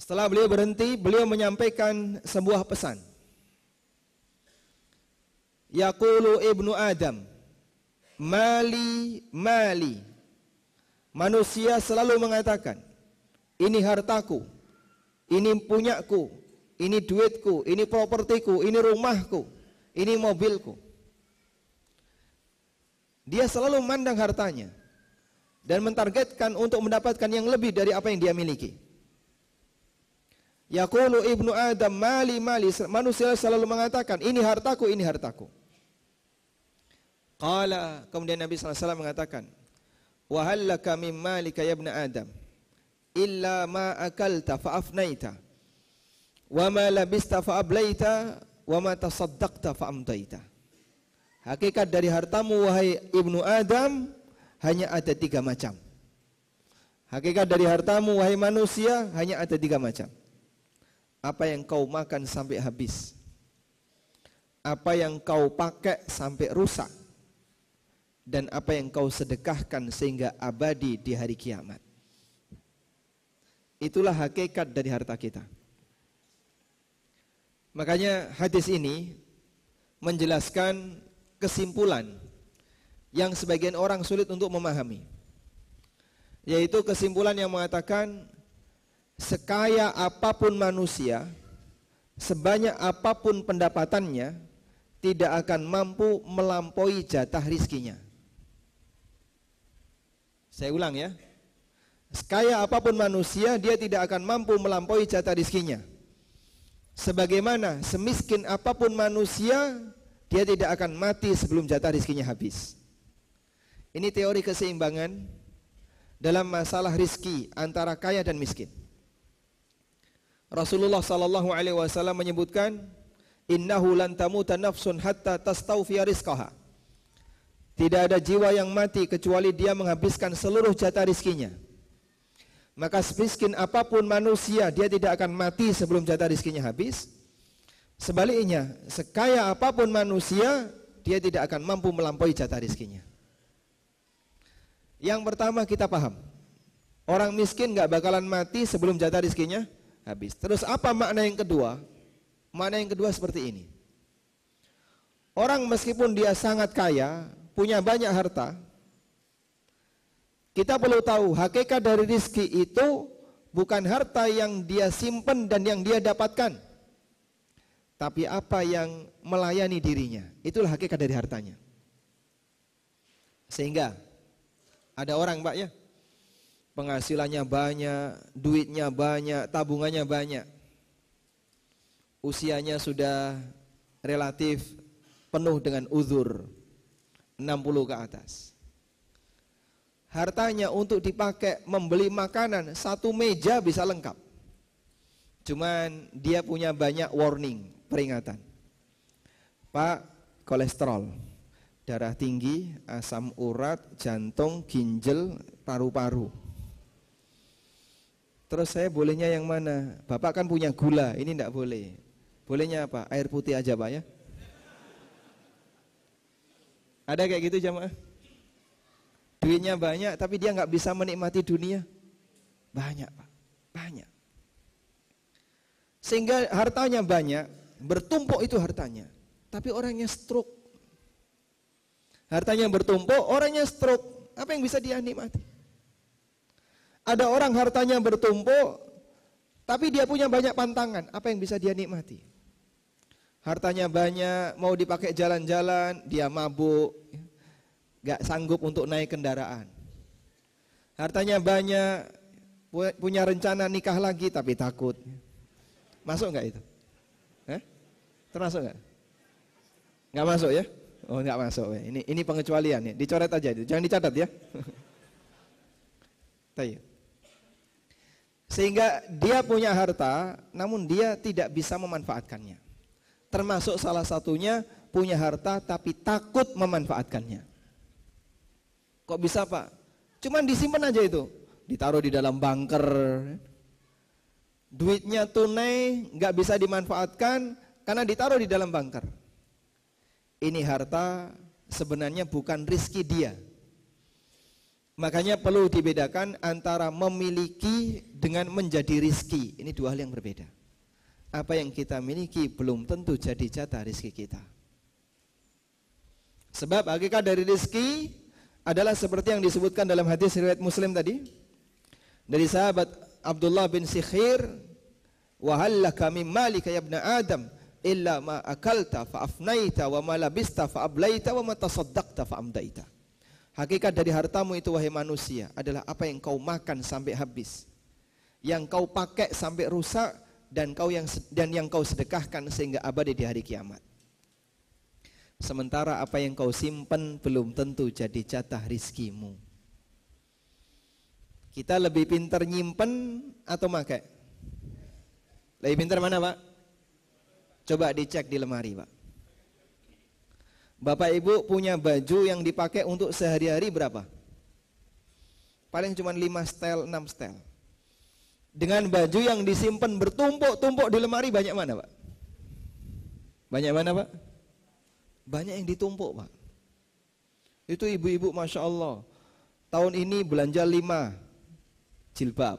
Setelah beliau berhenti, beliau menyampaikan sebuah pesan. Yaqulu ibnu Adam, mali mali. Manusia selalu mengatakan, ini hartaku, ini punyaku, ini duitku, ini propertiku, ini rumahku, ini mobilku. Dia selalu memandang hartanya dan mentargetkan untuk mendapatkan yang lebih dari apa yang dia miliki. Yaqulu ibnu Adam mali mali. Manusia selalu mengatakan ini hartaku, ini hartaku. Qala, kemudian Nabi SAW mengatakan, wa hal laka min malika ya ibnu Adam illa ma akalta fa afnaita wa ma labista fa ablaita wa ma tasaddaqta fa amdaita. Hakikat dari hartamu wahai ibnu Adam hanya ada 3 macam. Hakikat dari hartamu wahai manusia hanya ada 3 macam. apa yang kau makan sampai habis, apa yang kau pakai sampai rusak, dan apa yang kau sedekahkan sehingga abadi di hari kiamat. Itulah hakikat dari harta kita. Makanya hadis ini menjelaskan kesimpulan yang sebagian orang sulit untuk memahami, yaitu kesimpulan yang mengatakan sekaya apapun manusia, sebanyak apapun pendapatannya, tidak akan mampu melampaui jatah rizkinya. Saya ulang ya, sekaya apapun manusia, dia tidak akan mampu melampaui jatah rizkinya. Sebagaimana semiskin apapun manusia, dia tidak akan mati sebelum jatah rizkinya habis. Ini teori keseimbangan dalam masalah rizki antara kaya dan miskin. Rasulullah SAW menyebutkan, innahu lan tamuta nafsun hatta tastawfiya rizqaha. Tidak ada jiwa yang mati kecuali dia menghabiskan seluruh jatah rizkinya. Maka semiskin apapun manusia, dia tidak akan mati sebelum jatah rizkinya habis. Sebaliknya, sekaya apapun manusia, dia tidak akan mampu melampaui jatah rizkinya. Yang pertama kita paham, orang miskin gak bakalan mati sebelum jatah rizkinya habis. Terus apa makna yang kedua? Makna yang kedua seperti ini. Orang meskipun dia sangat kaya, punya banyak harta, kita perlu tahu hakikat dari rizki itu bukan harta yang dia simpen dan yang dia dapatkan, tapi apa yang melayani dirinya. Itulah hakikat dari hartanya. Sehingga ada orang Pak ya, penghasilannya banyak, duitnya banyak, tabungannya banyak, usianya sudah relatif penuh dengan uzur, 60 ke atas. Hartanya untuk dipakai membeli makanan, satu meja bisa lengkap. Cuman dia punya banyak warning, peringatan. Pak, kolesterol, darah tinggi, asam urat, jantung, ginjal, paru-paru. Terus saya bolehnya yang mana? Bapak kan punya gula, ini enggak boleh. Bolehnya apa? Air putih aja Pak ya. Ada kayak gitu jamaah? Duitnya banyak tapi dia nggak bisa menikmati dunia. Banyak Pak, banyak. Sehingga hartanya banyak, bertumpuk itu hartanya, tapi orangnya stroke. Hartanya bertumpuk, orangnya stroke, apa yang bisa dia nikmati? Ada orang hartanya bertumpuk, tapi dia punya banyak pantangan, apa yang bisa dia nikmati? Hartanya banyak, mau dipakai jalan-jalan, dia mabuk, gak sanggup untuk naik kendaraan. Hartanya banyak, punya rencana nikah lagi tapi takut. Masuk gak itu? Termasuk gak? Gak masuk ya? Oh gak masuk. Ini pengecualian ya. Dicoret aja itu, jangan dicatat ya. Sehingga dia punya harta, namun dia tidak bisa memanfaatkannya. Termasuk salah satunya punya harta tapi takut memanfaatkannya. Kok bisa Pak? Cuman disimpan aja itu, ditaruh di dalam bunker. Duitnya tunai, nggak bisa dimanfaatkan karena ditaruh di dalam bunker. Ini harta sebenarnya bukan rizki dia. Makanya perlu dibedakan antara memiliki dengan menjadi rizki. Ini dua hal yang berbeda. Apa yang kita miliki belum tentu jadi jatah rizki kita. Sebab hakikat dari rizki adalah seperti yang disebutkan dalam hadis riwayat Muslim tadi dari sahabat Abdullah bin Sikhir, wa hallaka min malika ya ibna Adam illa ma akalta fa afnaita wa ma labista fa ablaita wa ma tasaddaqta fa amdaita. Hakikat dari hartamu itu wahai manusia adalah apa yang kau makan sampai habis, yang kau pakai sampai rusak, dan yang kau sedekahkan sehingga abadi di hari kiamat. Sementara apa yang kau simpan belum tentu jadi jatah rizkimu. Kita lebih pintar nyimpen atau pakai? Lebih pintar mana Pak? Coba dicek di lemari Pak. Bapak Ibu punya baju yang dipakai untuk sehari-hari berapa? Paling cuma 5 setel, 6 setel. dengan baju yang disimpan bertumpuk-tumpuk di lemari banyak mana, Pak? Banyak mana, Pak? Banyak yang ditumpuk, Pak. Itu ibu-ibu Masya Allah, tahun ini belanja 5 jilbab,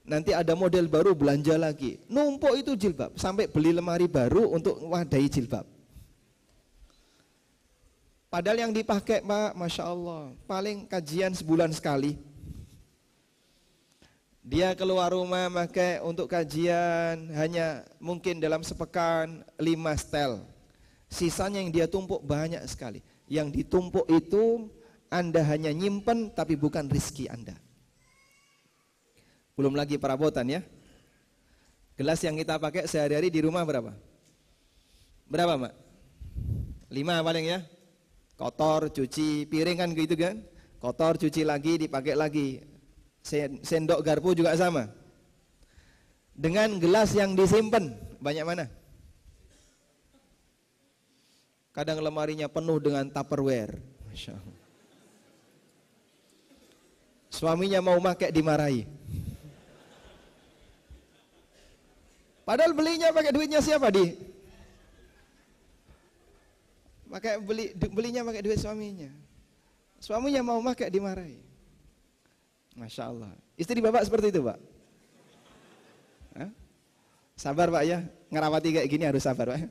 nanti ada model baru belanja lagi, numpuk itu jilbab, sampai beli lemari baru untuk wadahi jilbab. Padahal yang dipakai, Pak, Masya Allah, paling kajian sebulan sekali. Dia keluar rumah pakai untuk kajian hanya mungkin dalam sepekan 5 setel. Sisanya yang dia tumpuk banyak sekali. Yang ditumpuk itu Anda hanya nyimpen tapi bukan rizki Anda. Belum lagi perabotan ya. Gelas yang kita pakai sehari-hari di rumah berapa? Berapa, Mak? 5 paling ya. Kotor, cuci, piring kan gitu kan. Kotor, cuci lagi, dipakai lagi. Sendok garpu juga sama. Dengan gelas yang disimpan banyak mana? Kadang lemarinya penuh dengan Tupperware. Masya Allah. Suaminya mau pakai dimarahi. Padahal belinya pakai duitnya siapa belinya pakai duit suaminya. Suaminya mau pakai dimarahi. Masya Allah. Istri Bapak seperti itu, Pak? Hah? Sabar, Pak ya. Ngerawati kayak gini harus sabar, Pak.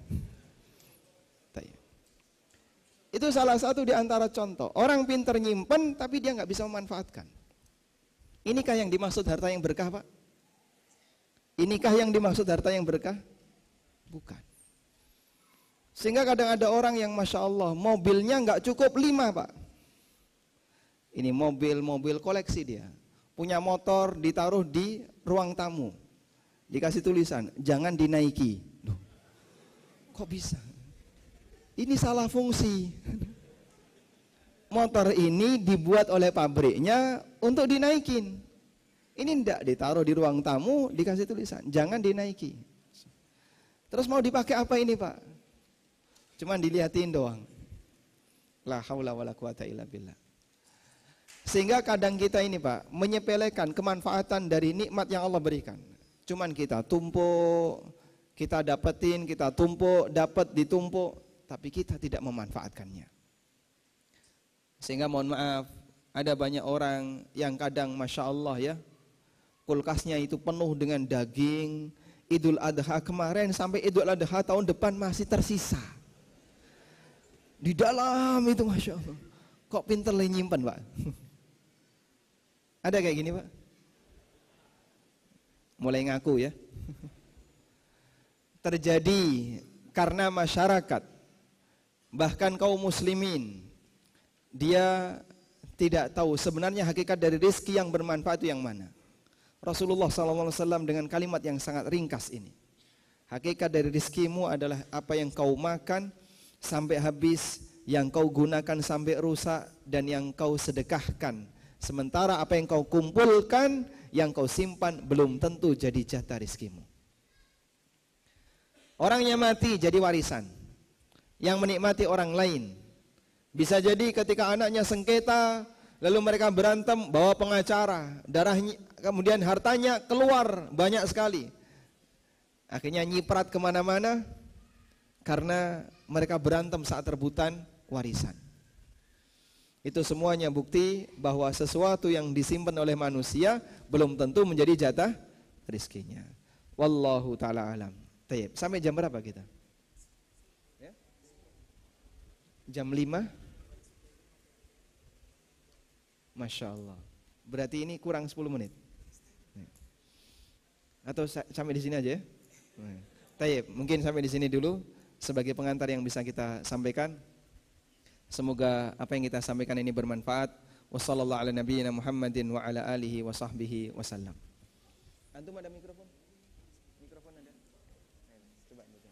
Itu salah satu di antara contoh. Orang pinter nyimpen tapi dia nggak bisa memanfaatkan. Inikah yang dimaksud harta yang berkah, Pak? Inikah yang dimaksud harta yang berkah? Bukan. Sehingga kadang ada orang yang Masya Allah mobilnya nggak cukup 5, Pak. Ini mobil koleksi dia. Punya motor ditaruh di ruang tamu. Dikasih tulisan, jangan dinaiki. Duh, kok bisa? Ini salah fungsi. Motor ini dibuat oleh pabriknya untuk dinaikin. Ini enggak, ditaruh di ruang tamu, dikasih tulisan, jangan dinaiki. Terus mau dipakai apa ini, Pak? Cuman dilihatin doang. La haula wala quwata illa billah. Sehingga kadang kita ini, Pak, menyepelekan kemanfaatan dari nikmat yang Allah berikan. Cuman kita tumpuk, kita dapetin, kita tumpuk, dapat ditumpuk, tapi kita tidak memanfaatkannya. Sehingga mohon maaf, ada banyak orang yang kadang Masya Allah ya, kulkasnya itu penuh dengan daging. Idul Adha kemarin sampai Idul Adha tahun depan masih tersisa. Di dalam itu Masya Allah. Kok pinter lah nyimpan, Pak? Ada kayak gini, Pak? Mulai ngaku ya. Terjadi karena masyarakat, bahkan kaum muslimin, dia tidak tahu sebenarnya hakikat dari rezeki yang bermanfaat itu yang mana. Rasulullah SAW dengan kalimat yang sangat ringkas ini, hakikat dari rezekimu adalah apa yang kau makan sampai habis, yang kau gunakan sampai rusak, dan yang kau sedekahkan. Sementara apa yang kau kumpulkan, yang kau simpan belum tentu jadi jatah rezekimu. Orangnya mati jadi warisan yang menikmati orang lain. Bisa jadi ketika anaknya sengketa, lalu mereka berantem, bawa pengacara, darahnya, kemudian hartanya keluar banyak sekali. Akhirnya nyiprat kemana-mana karena mereka berantem saat rebutan warisan. Itu semuanya bukti bahwa sesuatu yang disimpan oleh manusia belum tentu menjadi jatah rezekinya. Wallahu ta'ala alam. Tayyib. Sampai jam berapa kita? Ya? Jam 5? Masya Allah. Berarti ini kurang 10 menit. Atau sampai di sini aja ya? Tayyib. Mungkin sampai di sini dulu sebagai pengantar yang bisa kita sampaikan. Semoga apa yang kita sampaikan ini bermanfaat. Wassallallahu ala nabiyyina Muhammadin wa ala alihi wa sahbihi wasallam. Antum ada mikrofon? Mikrofon ada? Coba ini.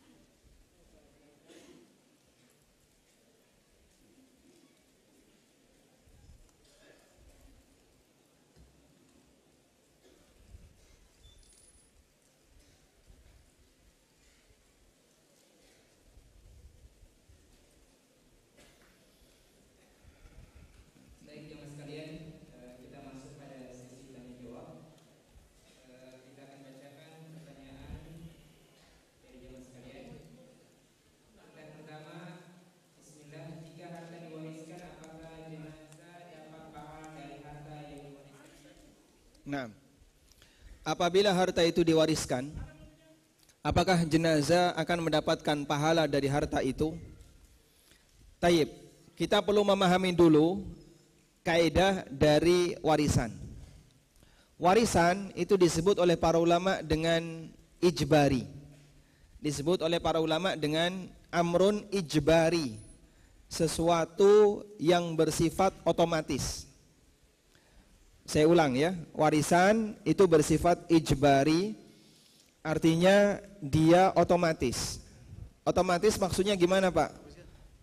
Baik jemaah sekalian, kita masuk pada sesi tanya jawab. Nah, apabila harta itu diwariskan, apakah jenazah akan mendapatkan pahala dari harta itu? Taib, kita perlu memahami dulu kaidah dari warisan. Warisan itu disebut oleh para ulama dengan ijbari. Disebut oleh para ulama dengan amrun ijbari. Sesuatu yang bersifat otomatis. Saya ulang ya, warisan itu bersifat ijbari, artinya dia otomatis. Otomatis maksudnya gimana Pak?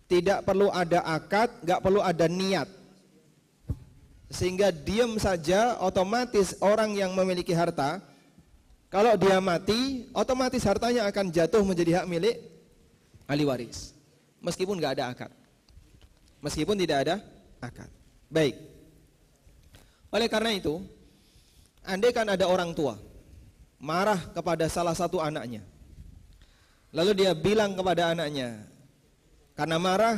Tidak perlu ada akad, nggak perlu ada niat. Sehingga diam saja otomatis orang yang memiliki harta, kalau dia mati, otomatis hartanya akan jatuh menjadi hak milik ahli waris. Meskipun nggak ada akad. Meskipun tidak ada akad. Baik. Oleh karena itu, andai kan ada orang tua marah kepada salah satu anaknya, lalu dia bilang kepada anaknya, karena marah,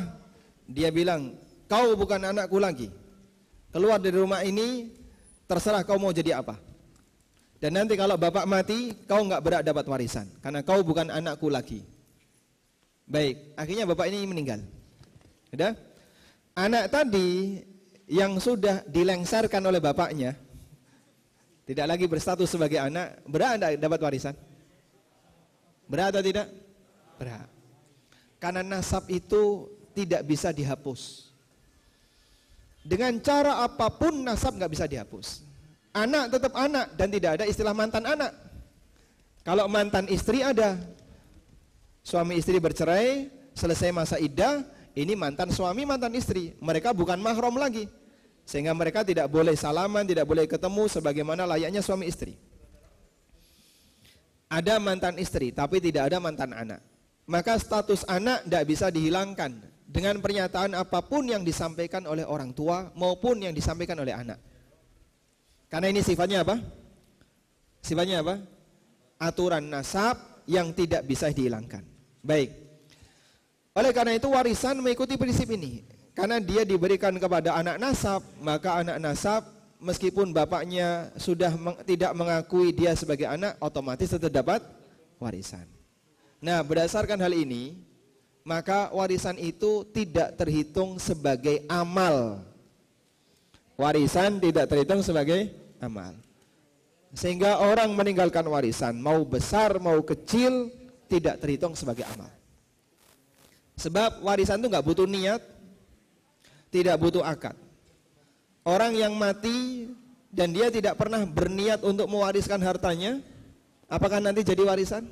dia bilang, kau bukan anakku lagi. Keluar dari rumah ini, terserah kau mau jadi apa. Dan nanti kalau bapak mati, kau nggak berhak dapat warisan, karena kau bukan anakku lagi. Baik, akhirnya bapak ini meninggal. Sudah? Anak tadi yang sudah dilengsarkan oleh bapaknya, tidak lagi berstatus sebagai anak, berhak dapat warisan? Berhak atau tidak? Berhak. Karena nasab itu tidak bisa dihapus. Dengan cara apapun nasab nggak bisa dihapus. Anak tetap anak dan tidak ada istilah mantan anak. Kalau mantan istri ada. Suami istri bercerai, selesai masa iddah, ini mantan suami, mantan istri. Mereka bukan mahram lagi. Sehingga mereka tidak boleh salaman, tidak boleh ketemu sebagaimana layaknya suami istri. Ada mantan istri, tapi tidak ada mantan anak. Maka status anak tidak bisa dihilangkan dengan pernyataan apapun yang disampaikan oleh orang tua maupun yang disampaikan oleh anak. Karena ini sifatnya apa? Sifatnya apa? Aturan nasab yang tidak bisa dihilangkan. Baik. Oleh karena itu warisan mengikuti prinsip ini. Karena dia diberikan kepada anak nasab, maka anak nasab meskipun bapaknya sudah tidak mengakui dia sebagai anak, otomatis tetap dapat warisan. Nah, berdasarkan hal ini, maka warisan itu tidak terhitung sebagai amal. Warisan tidak terhitung sebagai amal. Sehingga orang meninggalkan warisan, mau besar mau kecil, tidak terhitung sebagai amal. Sebab warisan itu nggak butuh niat, tidak butuh akad. Orang yang mati dan dia tidak pernah berniat untuk mewariskan hartanya, apakah nanti jadi warisan?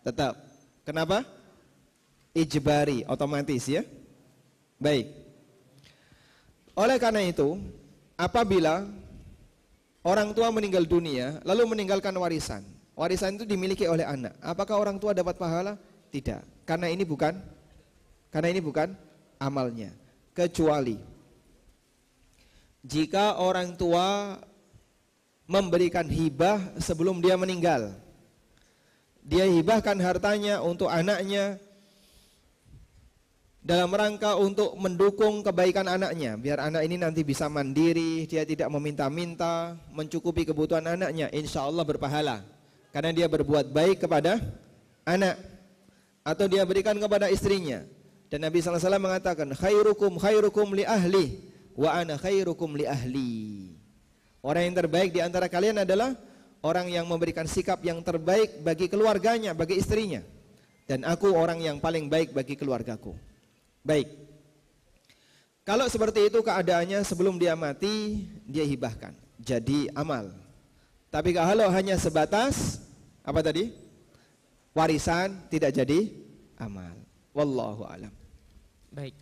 Tetap. Kenapa? Ijbari, otomatis ya. Baik. Oleh karena itu, apabila orang tua meninggal dunia lalu meninggalkan warisan, warisan itu dimiliki oleh anak, apakah orang tua dapat pahala? Tidak. Karena ini bukan amalnya. Kecuali jika orang tua memberikan hibah sebelum dia meninggal. Dia hibahkan hartanya untuk anaknya dalam rangka untuk mendukung kebaikan anaknya, biar anak ini nanti bisa mandiri, dia tidak meminta-minta, mencukupi kebutuhan anaknya, insya Allah berpahala karena dia berbuat baik kepada anak. Atau dia berikan kepada istrinya. Dan Nabi SAW mengatakan, khairukum li ahli wa ana khairukum li ahli. Orang yang terbaik di antara kalian adalah orang yang memberikan sikap yang terbaik bagi keluarganya, bagi istrinya. Dan aku orang yang paling baik bagi keluargaku. Baik. Kalau seperti itu keadaannya sebelum dia mati, dia hibahkan. Jadi amal. Tapi kalau hanya sebatas, apa tadi? Warisan, tidak jadi amal. Wallahu alam. Baik.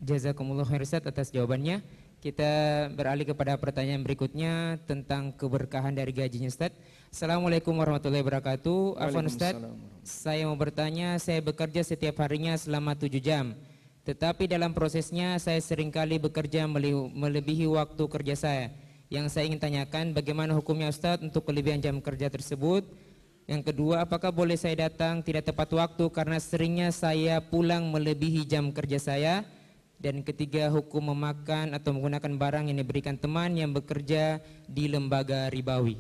Jazakumullah khair Ustaz atas jawabannya. Kita beralih kepada pertanyaan berikutnya tentang keberkahan dari gajinya Ustaz. Assalamualaikum warahmatullahi wabarakatuh. Afwan Ustaz, saya mau bertanya, saya bekerja setiap harinya selama 7 jam. Tetapi dalam prosesnya saya seringkali bekerja melebihi waktu kerja saya. Yang saya ingin tanyakan, bagaimana hukumnya Ustaz untuk kelebihan jam kerja tersebut? Yang kedua, apakah boleh saya datang tidak tepat waktu karena seringnya saya pulang melebihi jam kerja saya? Dan ketiga, hukum memakan atau menggunakan barang yang diberikan teman yang bekerja di lembaga ribawi.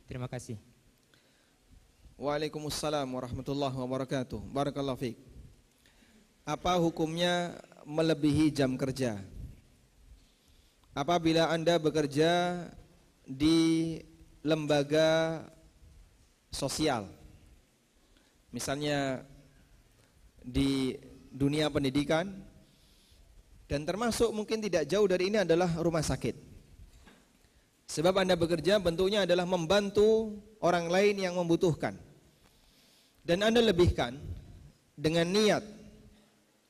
Terima kasih. Waalaikumsalam warahmatullahi wabarakatuh. Barakallahu fiik. Apa hukumnya melebihi jam kerja? Apabila Anda bekerja di lembaga sosial, misalnya di dunia pendidikan, dan termasuk mungkin tidak jauh dari ini adalah rumah sakit. Sebab Anda bekerja bentuknya adalah membantu orang lain yang membutuhkan. Dan Anda lebihkan dengan niat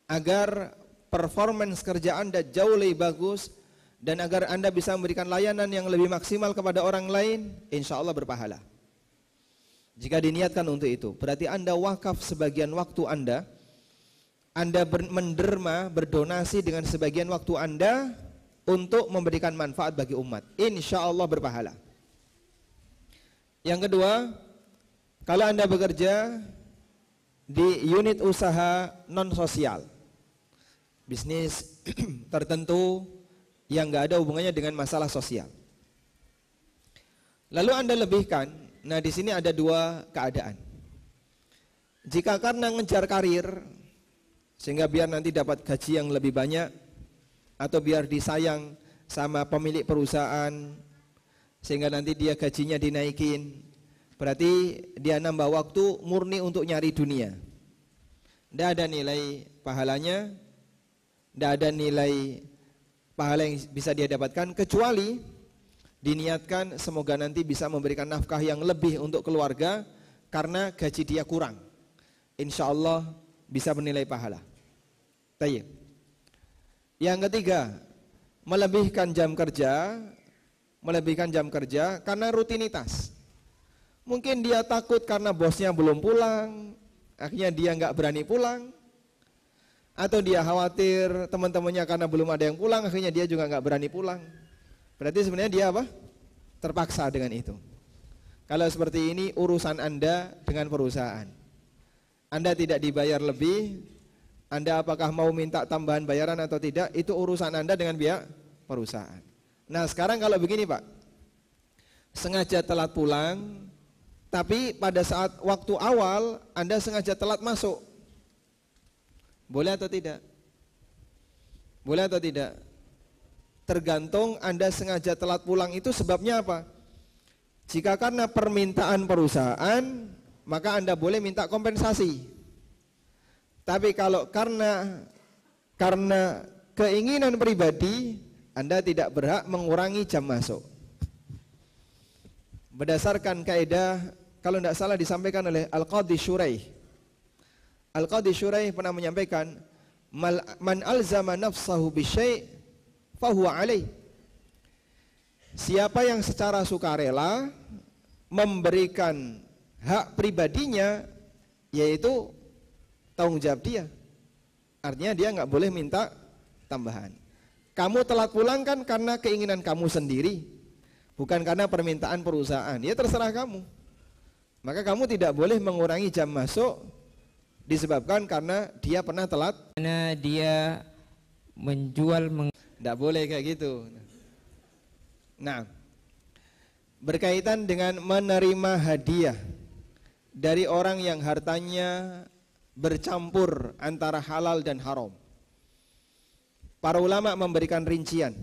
agar performance kerja Anda jauh lebih bagus dan agar Anda bisa memberikan layanan yang lebih maksimal kepada orang lain, insya Allah berpahala. Jika diniatkan untuk itu, berarti Anda wakaf sebagian waktu Anda menderma, berdonasi dengan sebagian waktu Anda untuk memberikan manfaat bagi umat. Insya Allah berpahala. Yang kedua, kalau Anda bekerja di unit usaha non-sosial, bisnis tertentu yang nggak ada hubungannya dengan masalah sosial, lalu Anda lebihkan. Nah, di sini ada dua keadaan. Jika karena ngejar karir, sehingga biar nanti dapat gaji yang lebih banyak, atau biar disayang sama pemilik perusahaan sehingga nanti dia gajinya dinaikin, berarti dia nambah waktu murni untuk nyari dunia. Tidak ada nilai pahalanya, tidak ada nilai pahala yang bisa dia dapatkan, kecuali diniatkan semoga nanti bisa memberikan nafkah yang lebih untuk keluarga karena gaji dia kurang. Insya Allah bisa bernilai pahala. Tayyib. Yang ketiga, melebihkan jam kerja karena rutinitas. Mungkin dia takut karena bosnya belum pulang, akhirnya dia nggak berani pulang, atau dia khawatir teman-temannya karena belum ada yang pulang, akhirnya dia juga nggak berani pulang. Berarti sebenarnya dia apa? Terpaksa dengan itu. Kalau seperti ini urusan Anda dengan perusahaan. Anda tidak dibayar lebih, Anda apakah mau minta tambahan bayaran atau tidak, itu urusan Anda dengan pihak perusahaan. Nah, sekarang kalau begini Pak, sengaja telat pulang, tapi pada saat waktu awal Anda sengaja telat masuk, boleh atau tidak? Boleh atau tidak? Tergantung Anda sengaja telat pulang itu sebabnya apa? Jika karena permintaan perusahaan, maka Anda boleh minta kompensasi. Tapi kalau karena keinginan pribadi, Anda tidak berhak mengurangi jam masuk. Berdasarkan kaidah, kalau tidak salah disampaikan oleh Al-Qadhi Syuraih. Al-Qadhi Syuraih pernah menyampaikan, man alzama nafsahu bisyai' fahuwa alaih. Siapa yang secara sukarela memberikan hak pribadinya, yaitu tanggung jawab dia. Artinya dia nggak boleh minta tambahan. Kamu telat pulang kan karena keinginan kamu sendiri, bukan karena permintaan perusahaan. Ya terserah kamu. Maka kamu tidak boleh mengurangi jam masuk disebabkan karena dia pernah telat. Karena dia menjual, tidak boleh kayak gitu. Nah, berkaitan dengan menerima hadiah dari orang yang hartanya bercampur antara halal dan haram. Para ulama memberikan rincian.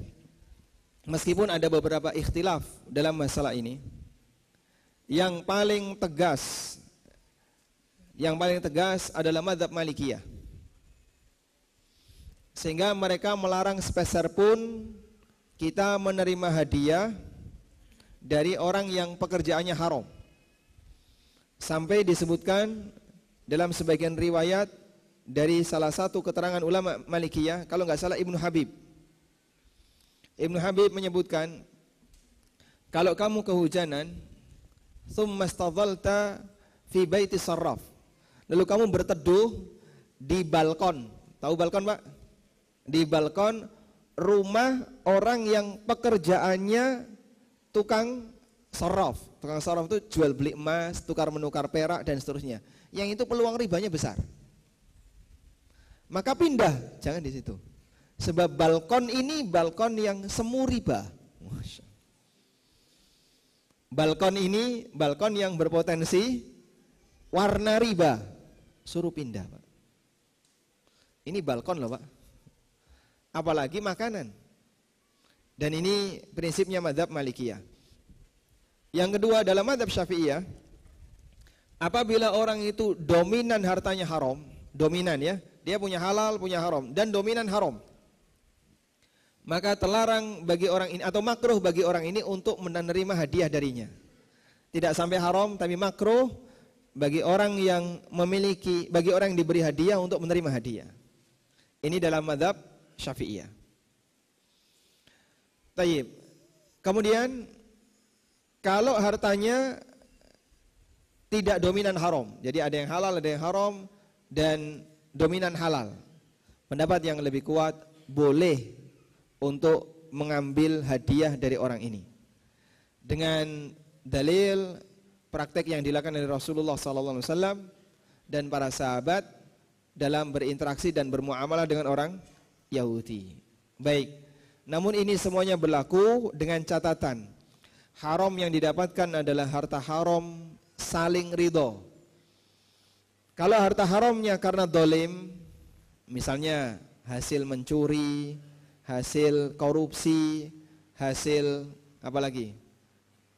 Meskipun ada beberapa ikhtilaf dalam masalah ini, yang paling tegas adalah mazhab Malikiyah. Sehingga mereka melarang sepeser pun kita menerima hadiah dari orang yang pekerjaannya haram. Sampai disebutkan dalam sebagian riwayat dari salah satu keterangan ulama Malikiyah, kalau nggak salah Ibnu Habib. Ibnu Habib menyebutkan, kalau kamu kehujanan, thumma istadhalta fi baiti sarraf, lalu kamu berteduh di balkon. Tahu balkon, Pak? Di balkon rumah orang yang pekerjaannya tukang sarraf. Tukang sarraf itu jual beli emas, tukar menukar perak dan seterusnya. Yang itu peluang ribanya besar. Maka pindah, jangan di situ. Sebab balkon ini balkon yang semu riba. Balkon ini balkon yang berpotensi warna riba. Suruh pindah, Pak. Ini balkon loh, Pak. Apalagi makanan. Dan ini prinsipnya mazhab Malikiyah. Yang kedua dalam mazhab Syafi'iyah, apabila orang itu dominan hartanya haram, dominan ya, dia punya halal, punya haram, dan dominan haram, maka terlarang bagi orang ini atau makruh bagi orang ini untuk menerima hadiah darinya. Tidak sampai haram tapi makruh bagi orang yang memiliki, bagi orang yang diberi hadiah untuk menerima hadiah. Ini dalam mazhab Syafi'iyah. Tayyib. Kemudian kalau hartanya tidak dominan haram, jadi ada yang halal, ada yang haram, dan dominan halal, pendapat yang lebih kuat boleh untuk mengambil hadiah dari orang ini dengan dalil praktek yang dilakukan oleh Rasulullah SAW dan para sahabat dalam berinteraksi dan bermuamalah dengan orang Yahudi. Baik, namun ini semuanya berlaku dengan catatan haram yang didapatkan adalah harta haram saling ridho. Kalau harta haramnya karena dolim, misalnya hasil mencuri, hasil korupsi, hasil apa lagi?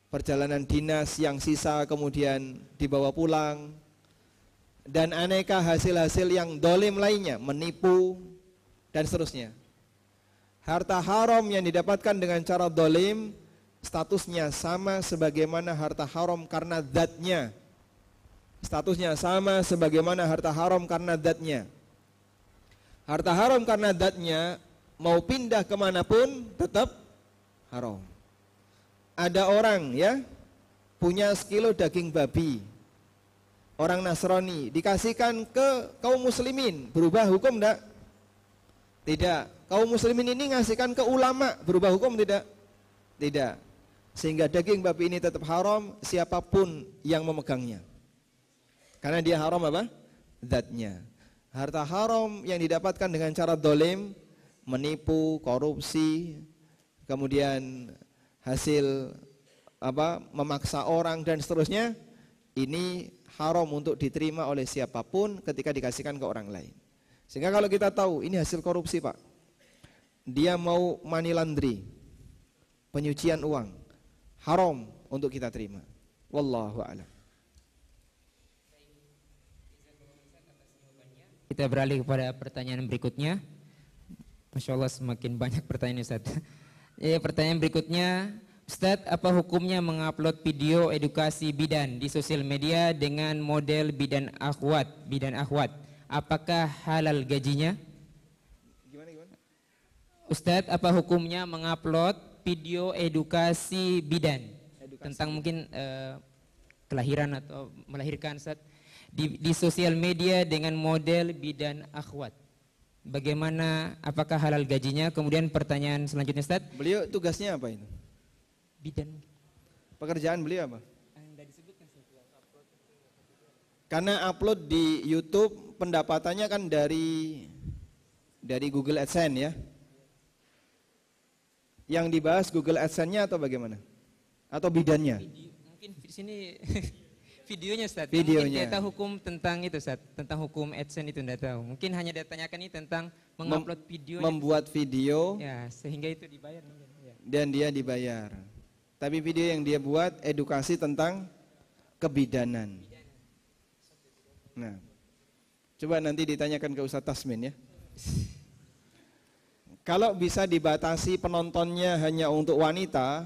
Perjalanan dinas yang sisa kemudian dibawa pulang, dan aneka hasil-hasil yang dolim lainnya, menipu dan seterusnya. Harta haram yang didapatkan dengan cara dolim statusnya sama sebagaimana harta haram karena zatnya. Statusnya sama sebagaimana harta haram karena zatnya. Harta haram karena zatnya mau pindah kemanapun tetap haram. Ada orang ya punya sekilo daging babi, orang Nasrani, dikasihkan ke kaum muslimin, berubah hukum enggak? Tidak. Kaum muslimin ini ngasihkan ke ulama, berubah hukum tidak? Tidak. Sehingga daging babi ini tetap haram siapapun yang memegangnya, karena dia haram apa? Zatnya. Harta haram yang didapatkan dengan cara dolim, menipu, korupsi, kemudian hasil apa? Memaksa orang dan seterusnya, ini haram untuk diterima oleh siapapun ketika dikasihkan ke orang lain. Sehingga kalau kita tahu ini hasil korupsi, Pak, dia mau money laundry, penyucian uang, haram untuk kita terima. Wallahu a'lam. Kita beralih kepada pertanyaan berikutnya. Masya Allah semakin banyak pertanyaan Ustaz. Ya, pertanyaan berikutnya, Ustaz, apa hukumnya mengupload video edukasi bidan di sosial media dengan model bidan akhwat? Apakah halal gajinya? Gimana? Ustaz, apa hukumnya mengupload video edukasi bidan tentang mungkin kelahiran atau melahirkan, Ustaz, di sosial media dengan model bidan akhwat? Bagaimana, apakah halal gajinya? Kemudian pertanyaan selanjutnya, Ustaz. Beliau tugasnya apa itu? Bidan. Pekerjaan beliau apa? Karena upload di YouTube pendapatannya kan dari Google AdSense ya. Yang dibahas Google AdSense-nya atau bagaimana? Atau bidannya? Mungkin di sini videonya, Ustaz. Videonya. Mungkin dia tahu hukum tentang itu, Ustaz. Tentang hukum AdSense itu enggak tahu. Mungkin hanya dia tanyakan ini tentang mengupload video. Membuat video. Ya, sehingga itu dibayar. Ya. Dan dia dibayar. Tapi video yang dia buat edukasi tentang kebidanan. Nah, coba nanti ditanyakan ke Ustaz Tasmin ya. Kalau bisa dibatasi penontonnya hanya untuk wanita,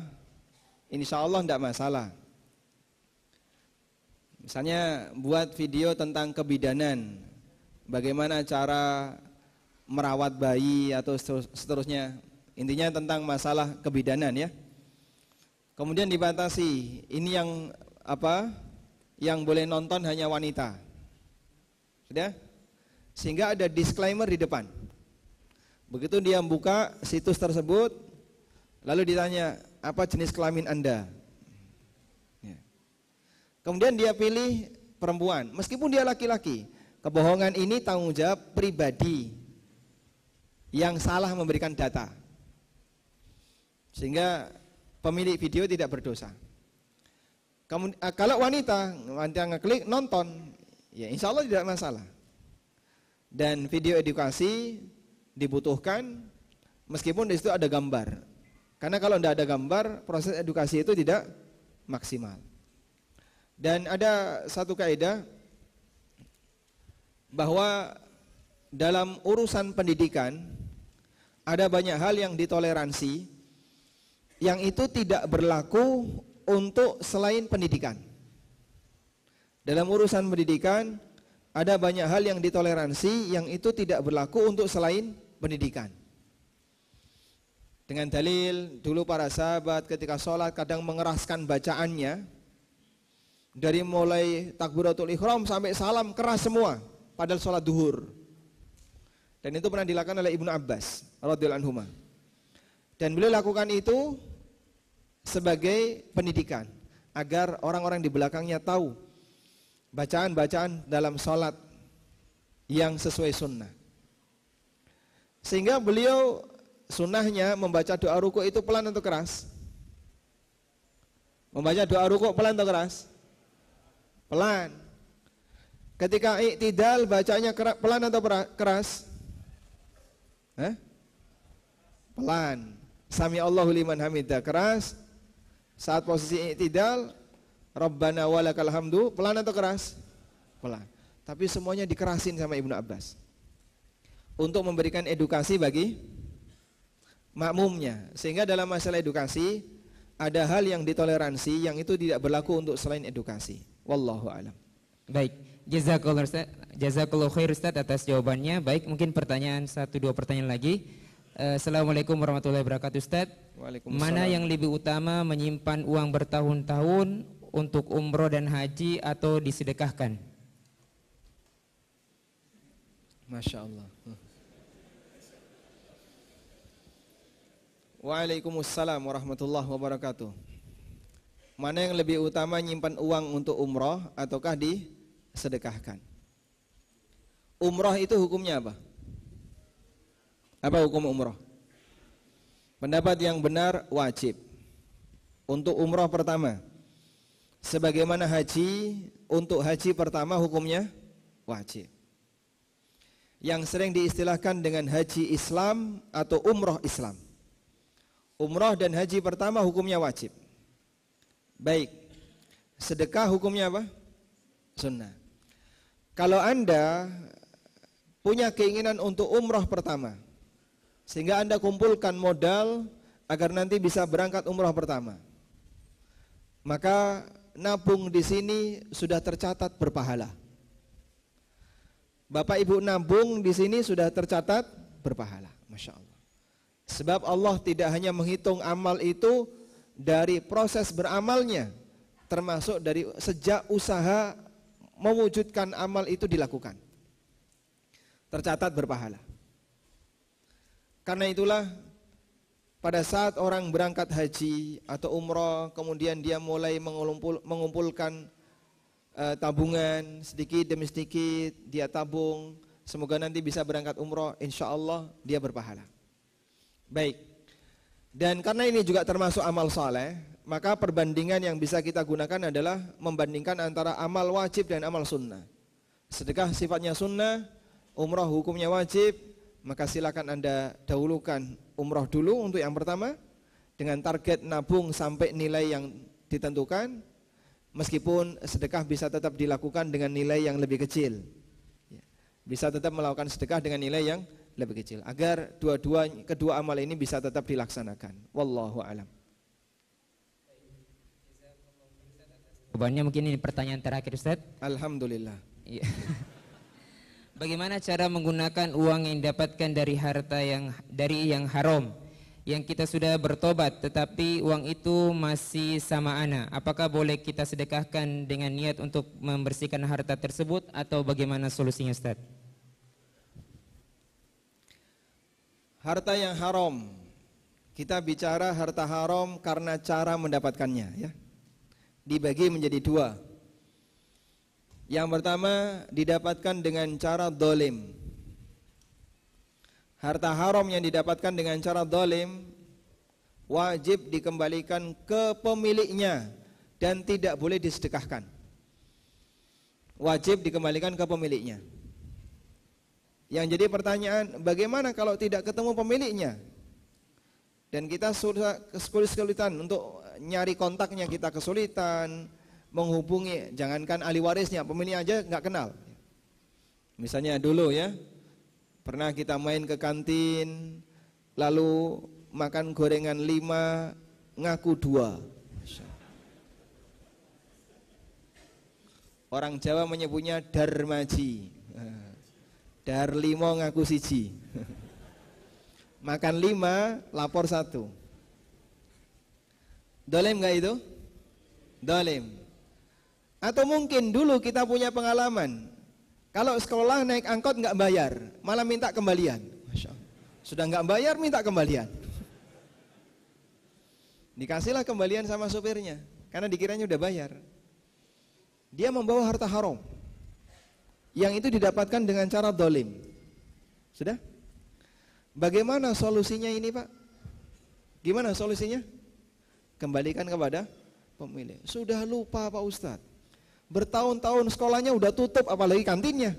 insya Allah tidak masalah. Misalnya buat video tentang kebidanan, bagaimana cara merawat bayi atau seterusnya. Intinya tentang masalah kebidanan ya. Kemudian dibatasi, ini yang apa? Yang boleh nonton hanya wanita. Sudah? Sehingga ada disclaimer di depan. Begitu dia buka situs tersebut, lalu ditanya, apa jenis kelamin Anda? Ya. Kemudian dia pilih perempuan, meskipun dia laki-laki. Kebohongan ini tanggung jawab pribadi yang salah memberikan data, sehingga pemilik video tidak berdosa. Kalau wanita ngeklik nonton, ya insya Allah tidak masalah. Dan video edukasi dibutuhkan meskipun di situ ada gambar. Karena kalau tidak ada gambar, proses edukasi itu tidak maksimal. Dan ada satu kaidah bahwa dalam urusan pendidikan ada banyak hal yang ditoleransi yang itu tidak berlaku untuk selain pendidikan. Dalam urusan pendidikan ada banyak hal yang ditoleransi yang itu tidak berlaku untuk selain pendidikan. Dengan dalil dulu para sahabat ketika sholat kadang mengeraskan bacaannya, dari mulai takbiratul ihram sampai salam keras semua padahal sholat duhur. Dan itu pernah dilakukan oleh Ibnu Abbas radhiyallahu anhu. Dan beliau lakukan itu sebagai pendidikan agar orang-orang di belakangnya tahu bacaan-bacaan dalam sholat yang sesuai sunnah. Sehingga beliau sunnahnya membaca doa ruku itu pelan atau keras? Membaca doa ruku pelan atau keras? Pelan. Ketika i'tidal bacanya pelan atau keras? Pelan. Sami Allahu liman hamidah keras. Saat posisi i'tidal Rabbana walakal hamdu pelan atau keras? Pelan. Tapi semuanya dikerasin sama Ibnu Abbas untuk memberikan edukasi bagi makmumnya. Sehingga dalam masalah edukasi ada hal yang ditoleransi yang itu tidak berlaku untuk selain edukasi. Wallahu a'lam. Baik, jazakallahu khair Ustaz atas jawabannya. Baik, mungkin pertanyaan 1-2 pertanyaan lagi. Assalamualaikum warahmatullahi wabarakatuh Ustaz. Waalaikumsalam. Mana yang lebih utama, menyimpan uang bertahun-tahun untuk umroh dan haji atau disedekahkan? Masya Allah. Waalaikumsalam warahmatullahi wabarakatuh. Mana yang lebih utama, nyimpan uang untuk umroh ataukah disedekahkan? Umroh itu hukumnya apa? Apa hukum umroh? Pendapat yang benar wajib. Untuk umroh pertama, sebagaimana haji, untuk haji pertama hukumnya wajib. Yang sering diistilahkan dengan haji Islam atau umroh Islam. Umroh dan haji pertama hukumnya wajib. Baik, sedekah hukumnya apa? Sunnah. Kalau Anda punya keinginan untuk umroh pertama, sehingga Anda kumpulkan modal agar nanti bisa berangkat umroh pertama, maka nabung di sini sudah tercatat berpahala. Bapak Ibu nabung di sini sudah tercatat berpahala, Masya Allah. Sebab Allah tidak hanya menghitung amal itu dari proses beramalnya, termasuk dari sejak usaha mewujudkan amal itu dilakukan, tercatat berpahala. Karena itulah pada saat orang berangkat haji atau umroh, kemudian dia mulai mengumpulkan tabungan sedikit demi sedikit, dia tabung, semoga nanti bisa berangkat umroh, insya Allah dia berpahala. Baik, dan karena ini juga termasuk amal saleh, maka perbandingan yang bisa kita gunakan adalah membandingkan antara amal wajib dan amal sunnah. Sedekah sifatnya sunnah, umroh hukumnya wajib, maka silakan Anda dahulukan umroh dulu untuk yang pertama, dengan target nabung sampai nilai yang ditentukan. Meskipun sedekah bisa tetap dilakukan dengan nilai yang lebih kecil, bisa tetap melakukan sedekah dengan nilai yang lebih kecil, agar kedua amal ini bisa tetap dilaksanakan. Wallahu a'lam. Jawabannya mungkin ini pertanyaan terakhir Ustaz. Alhamdulillah. Bagaimana cara menggunakan uang yang didapatkan dari harta yang haram, yang kita sudah bertobat tetapi uang itu masih sama ana? Apakah boleh kita sedekahkan dengan niat untuk membersihkan harta tersebut atau bagaimana solusinya Ustaz? Harta yang haram, kita bicara harta haram karena cara mendapatkannya, ya. Dibagi menjadi dua. Yang pertama didapatkan dengan cara dolim. harta haram yang didapatkan dengan cara zalim wajib dikembalikan ke pemiliknya dan tidak boleh disedekahkan. Wajib dikembalikan ke pemiliknya. Yang jadi pertanyaan, bagaimana kalau tidak ketemu pemiliknya? Dan kita sudah kesulitan untuk nyari kontaknya, kita kesulitan menghubungi, jangankan ahli warisnya, pemiliknya aja nggak kenal. Misalnya dulu ya, pernah kita main ke kantin, lalu makan gorengan 5, ngaku 2. Orang Jawa menyebutnya darmaji. Dar 5 ngaku 1. Makan 5, lapor 1. Dolim nggak itu? Dolim. Atau mungkin dulu kita punya pengalaman, kalau sekolah naik angkot nggak bayar, malah minta kembalian. Masya Allah. Sudah nggak bayar, minta kembalian. Dikasihlah kembalian sama sopirnya, karena dikiranya udah bayar. Dia membawa harta haram, yang itu didapatkan dengan cara dolim. Sudah? Bagaimana solusinya ini Pak? Gimana solusinya? Kembalikan kepada pemilik. Sudah lupa Pak Ustadz, bertahun-tahun sekolahnya udah tutup, apalagi kantinnya.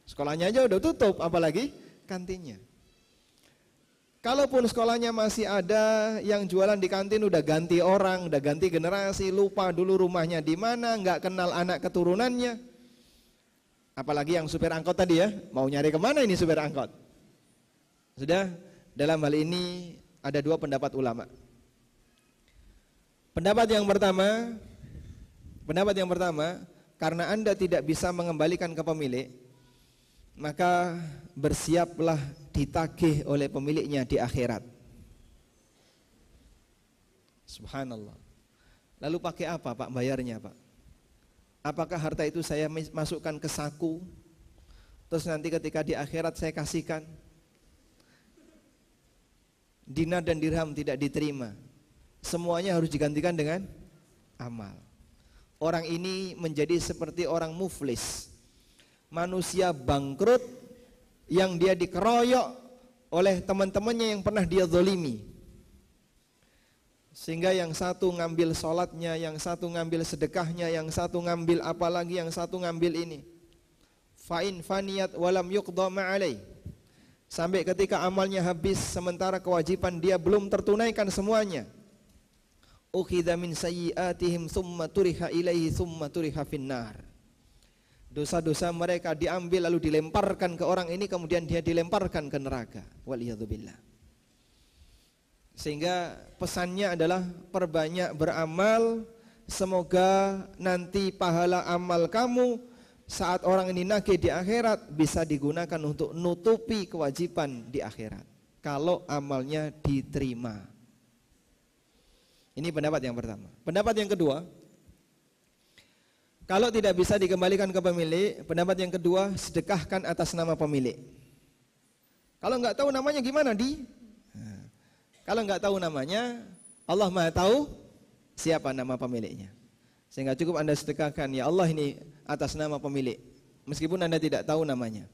Sekolahnya aja udah tutup, apalagi kantinnya. Kalaupun sekolahnya masih ada, yang jualan di kantin udah ganti orang, udah ganti generasi, lupa dulu rumahnya di mana, nggak kenal anak keturunannya. Apalagi yang supir angkot tadi ya, mau nyari kemana ini supir angkot? Sudah, dalam hal ini ada 2 pendapat ulama. Pendapat yang pertama, karena Anda tidak bisa mengembalikan ke pemilik, maka bersiaplah ditagih oleh pemiliknya di akhirat. Subhanallah. Lalu pakai apa Pak bayarnya Pak? Apakah harta itu saya masukkan ke saku, terus nanti ketika di akhirat saya kasihkan? Dinar dan dirham tidak diterima, semuanya harus digantikan dengan amal. Orang ini menjadi seperti orang muflis, manusia bangkrut yang dia dikeroyok oleh teman-temannya yang pernah dia zalimi. Sehingga yang satu ngambil sholatnya, yang satu ngambil sedekahnya, yang satu ngambil apalagi, yang satu ngambil ini. Fa'in faniyat walam yuqda ma'alai. Sampai ketika amalnya habis, sementara kewajiban dia belum tertunaikan semuanya. Ukhidha min sayyi'atihim thumma turiha ilaihi thumma turiha finnar. Dosa-dosa mereka diambil lalu dilemparkan ke orang ini, kemudian dia dilemparkan ke neraka. Waliyadzubillah. Sehingga pesannya adalah perbanyak beramal, semoga nanti pahala amal kamu saat orang ini nagih di akhirat bisa digunakan untuk nutupi kewajiban di akhirat, kalau amalnya diterima. Ini pendapat yang pertama. Pendapat yang kedua, kalau tidak bisa dikembalikan ke pemilik, pendapat yang kedua, sedekahkan atas nama pemilik. Kalau nggak tahu namanya gimana kalau nggak tahu namanya, Allah Maha tahu siapa nama pemiliknya. Sehingga cukup Anda sedekahkan, ya Allah ini atas nama pemilik, meskipun Anda tidak tahu namanya.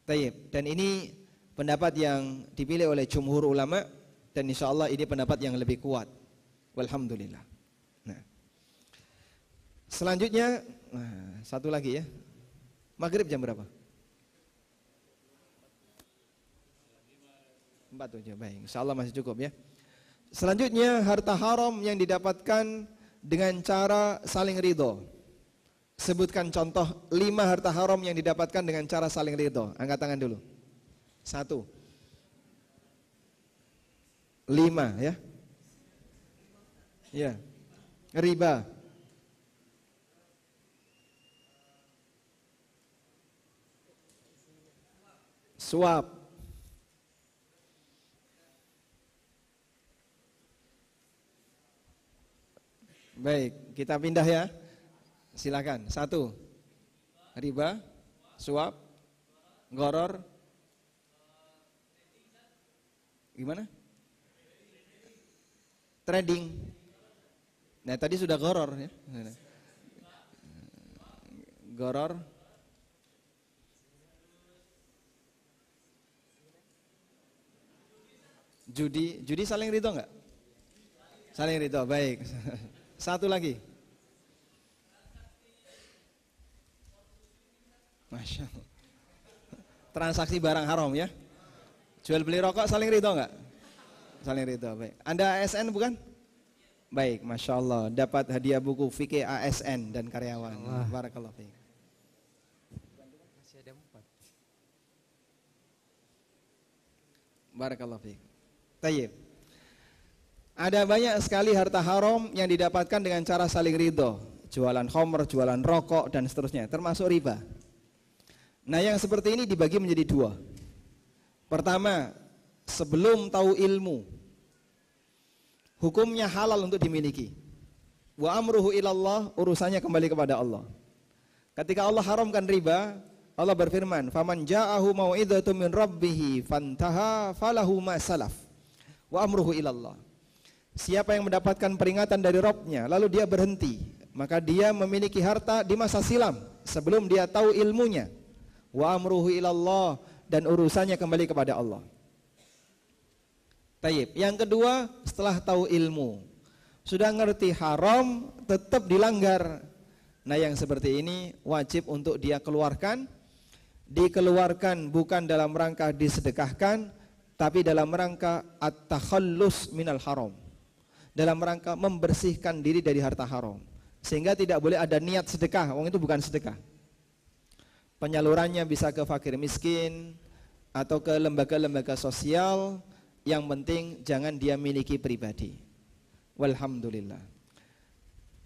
Taib. Dan ini pendapat yang dipilih oleh jumhur ulama, dan insya Allah ini pendapat yang lebih kuat. Walhamdulillah. Nah, selanjutnya, satu lagi ya. Maghrib jam berapa? 4:07. Baik, insya Allah masih cukup ya. Selanjutnya, harta haram yang didapatkan dengan cara saling ridho. Sebutkan contoh 5 harta haram yang didapatkan dengan cara saling ridho. Angkat tangan dulu. 1, 5 ya. Ya. Riba. Suap. Baik, kita pindah ya. Silakan. 1, riba, suap, goror. Gimana? Trading. Nah, tadi sudah goror ya. Goror. Judi saling ridho enggak? Saling ridho, baik. Satu lagi. Masya Allah. Transaksi barang haram ya. Jual beli rokok saling ridho enggak? Saling ridho, baik. Anda ASN bukan? Baik, Masya Allah. Dapat hadiah buku fikih ASN dan karyawan. Barakallahu fiik. Masih ada 4. Barakallahu fiik. Tayyib. Ada banyak sekali harta haram yang didapatkan dengan cara saling ridho. Jualan khamr, jualan rokok dan seterusnya, termasuk riba. Nah, yang seperti ini dibagi menjadi 2. Pertama, sebelum tahu ilmu, hukumnya halal untuk dimiliki. Wa amruhu ilallah, urusannya kembali kepada Allah. Ketika Allah haramkan riba, Allah berfirman, "Faman ja'ahu mau'izatun min rabbih fantaha falahu ma salaf wa amruhu ilallah." Siapa yang mendapatkan peringatan dari Rabb-nya lalu dia berhenti, maka dia memiliki harta di masa silam sebelum dia tahu ilmunya. Wa amruhu ilallah, dan urusannya kembali kepada Allah. Tayyib. Yang kedua, setelah tahu ilmu, sudah ngerti haram tetap dilanggar. Nah, yang seperti ini wajib untuk dia keluarkan. Dikeluarkan bukan dalam rangka disedekahkan, tapi dalam rangka at-takhallus minal haram, dalam rangka membersihkan diri dari harta haram. Sehingga tidak boleh ada niat sedekah, wong itu bukan sedekah. Penyalurannya bisa ke fakir miskin atau ke lembaga-lembaga sosial, yang penting jangan dia miliki pribadi. Walhamdulillah.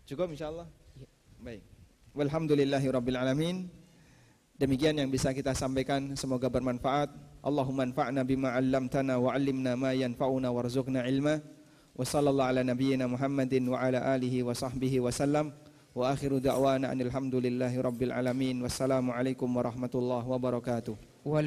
Cukup insyaallah? Baik. Walhamdulillahirabbil alamin. Demikian yang bisa kita sampaikan, semoga bermanfaat. Allahumma anfa'na bima 'allamtana wa 'allimna ma yanfa'una warzuqna ilma. Wa sallallahu ala nabiyyina Muhammadin wa ala alihi wa sahbihi wa sallam. Wa akhiru da'wana anil hamdulillahi rabbil alamin. Wassalamu alaikum warahmatullahi wabarakatuh.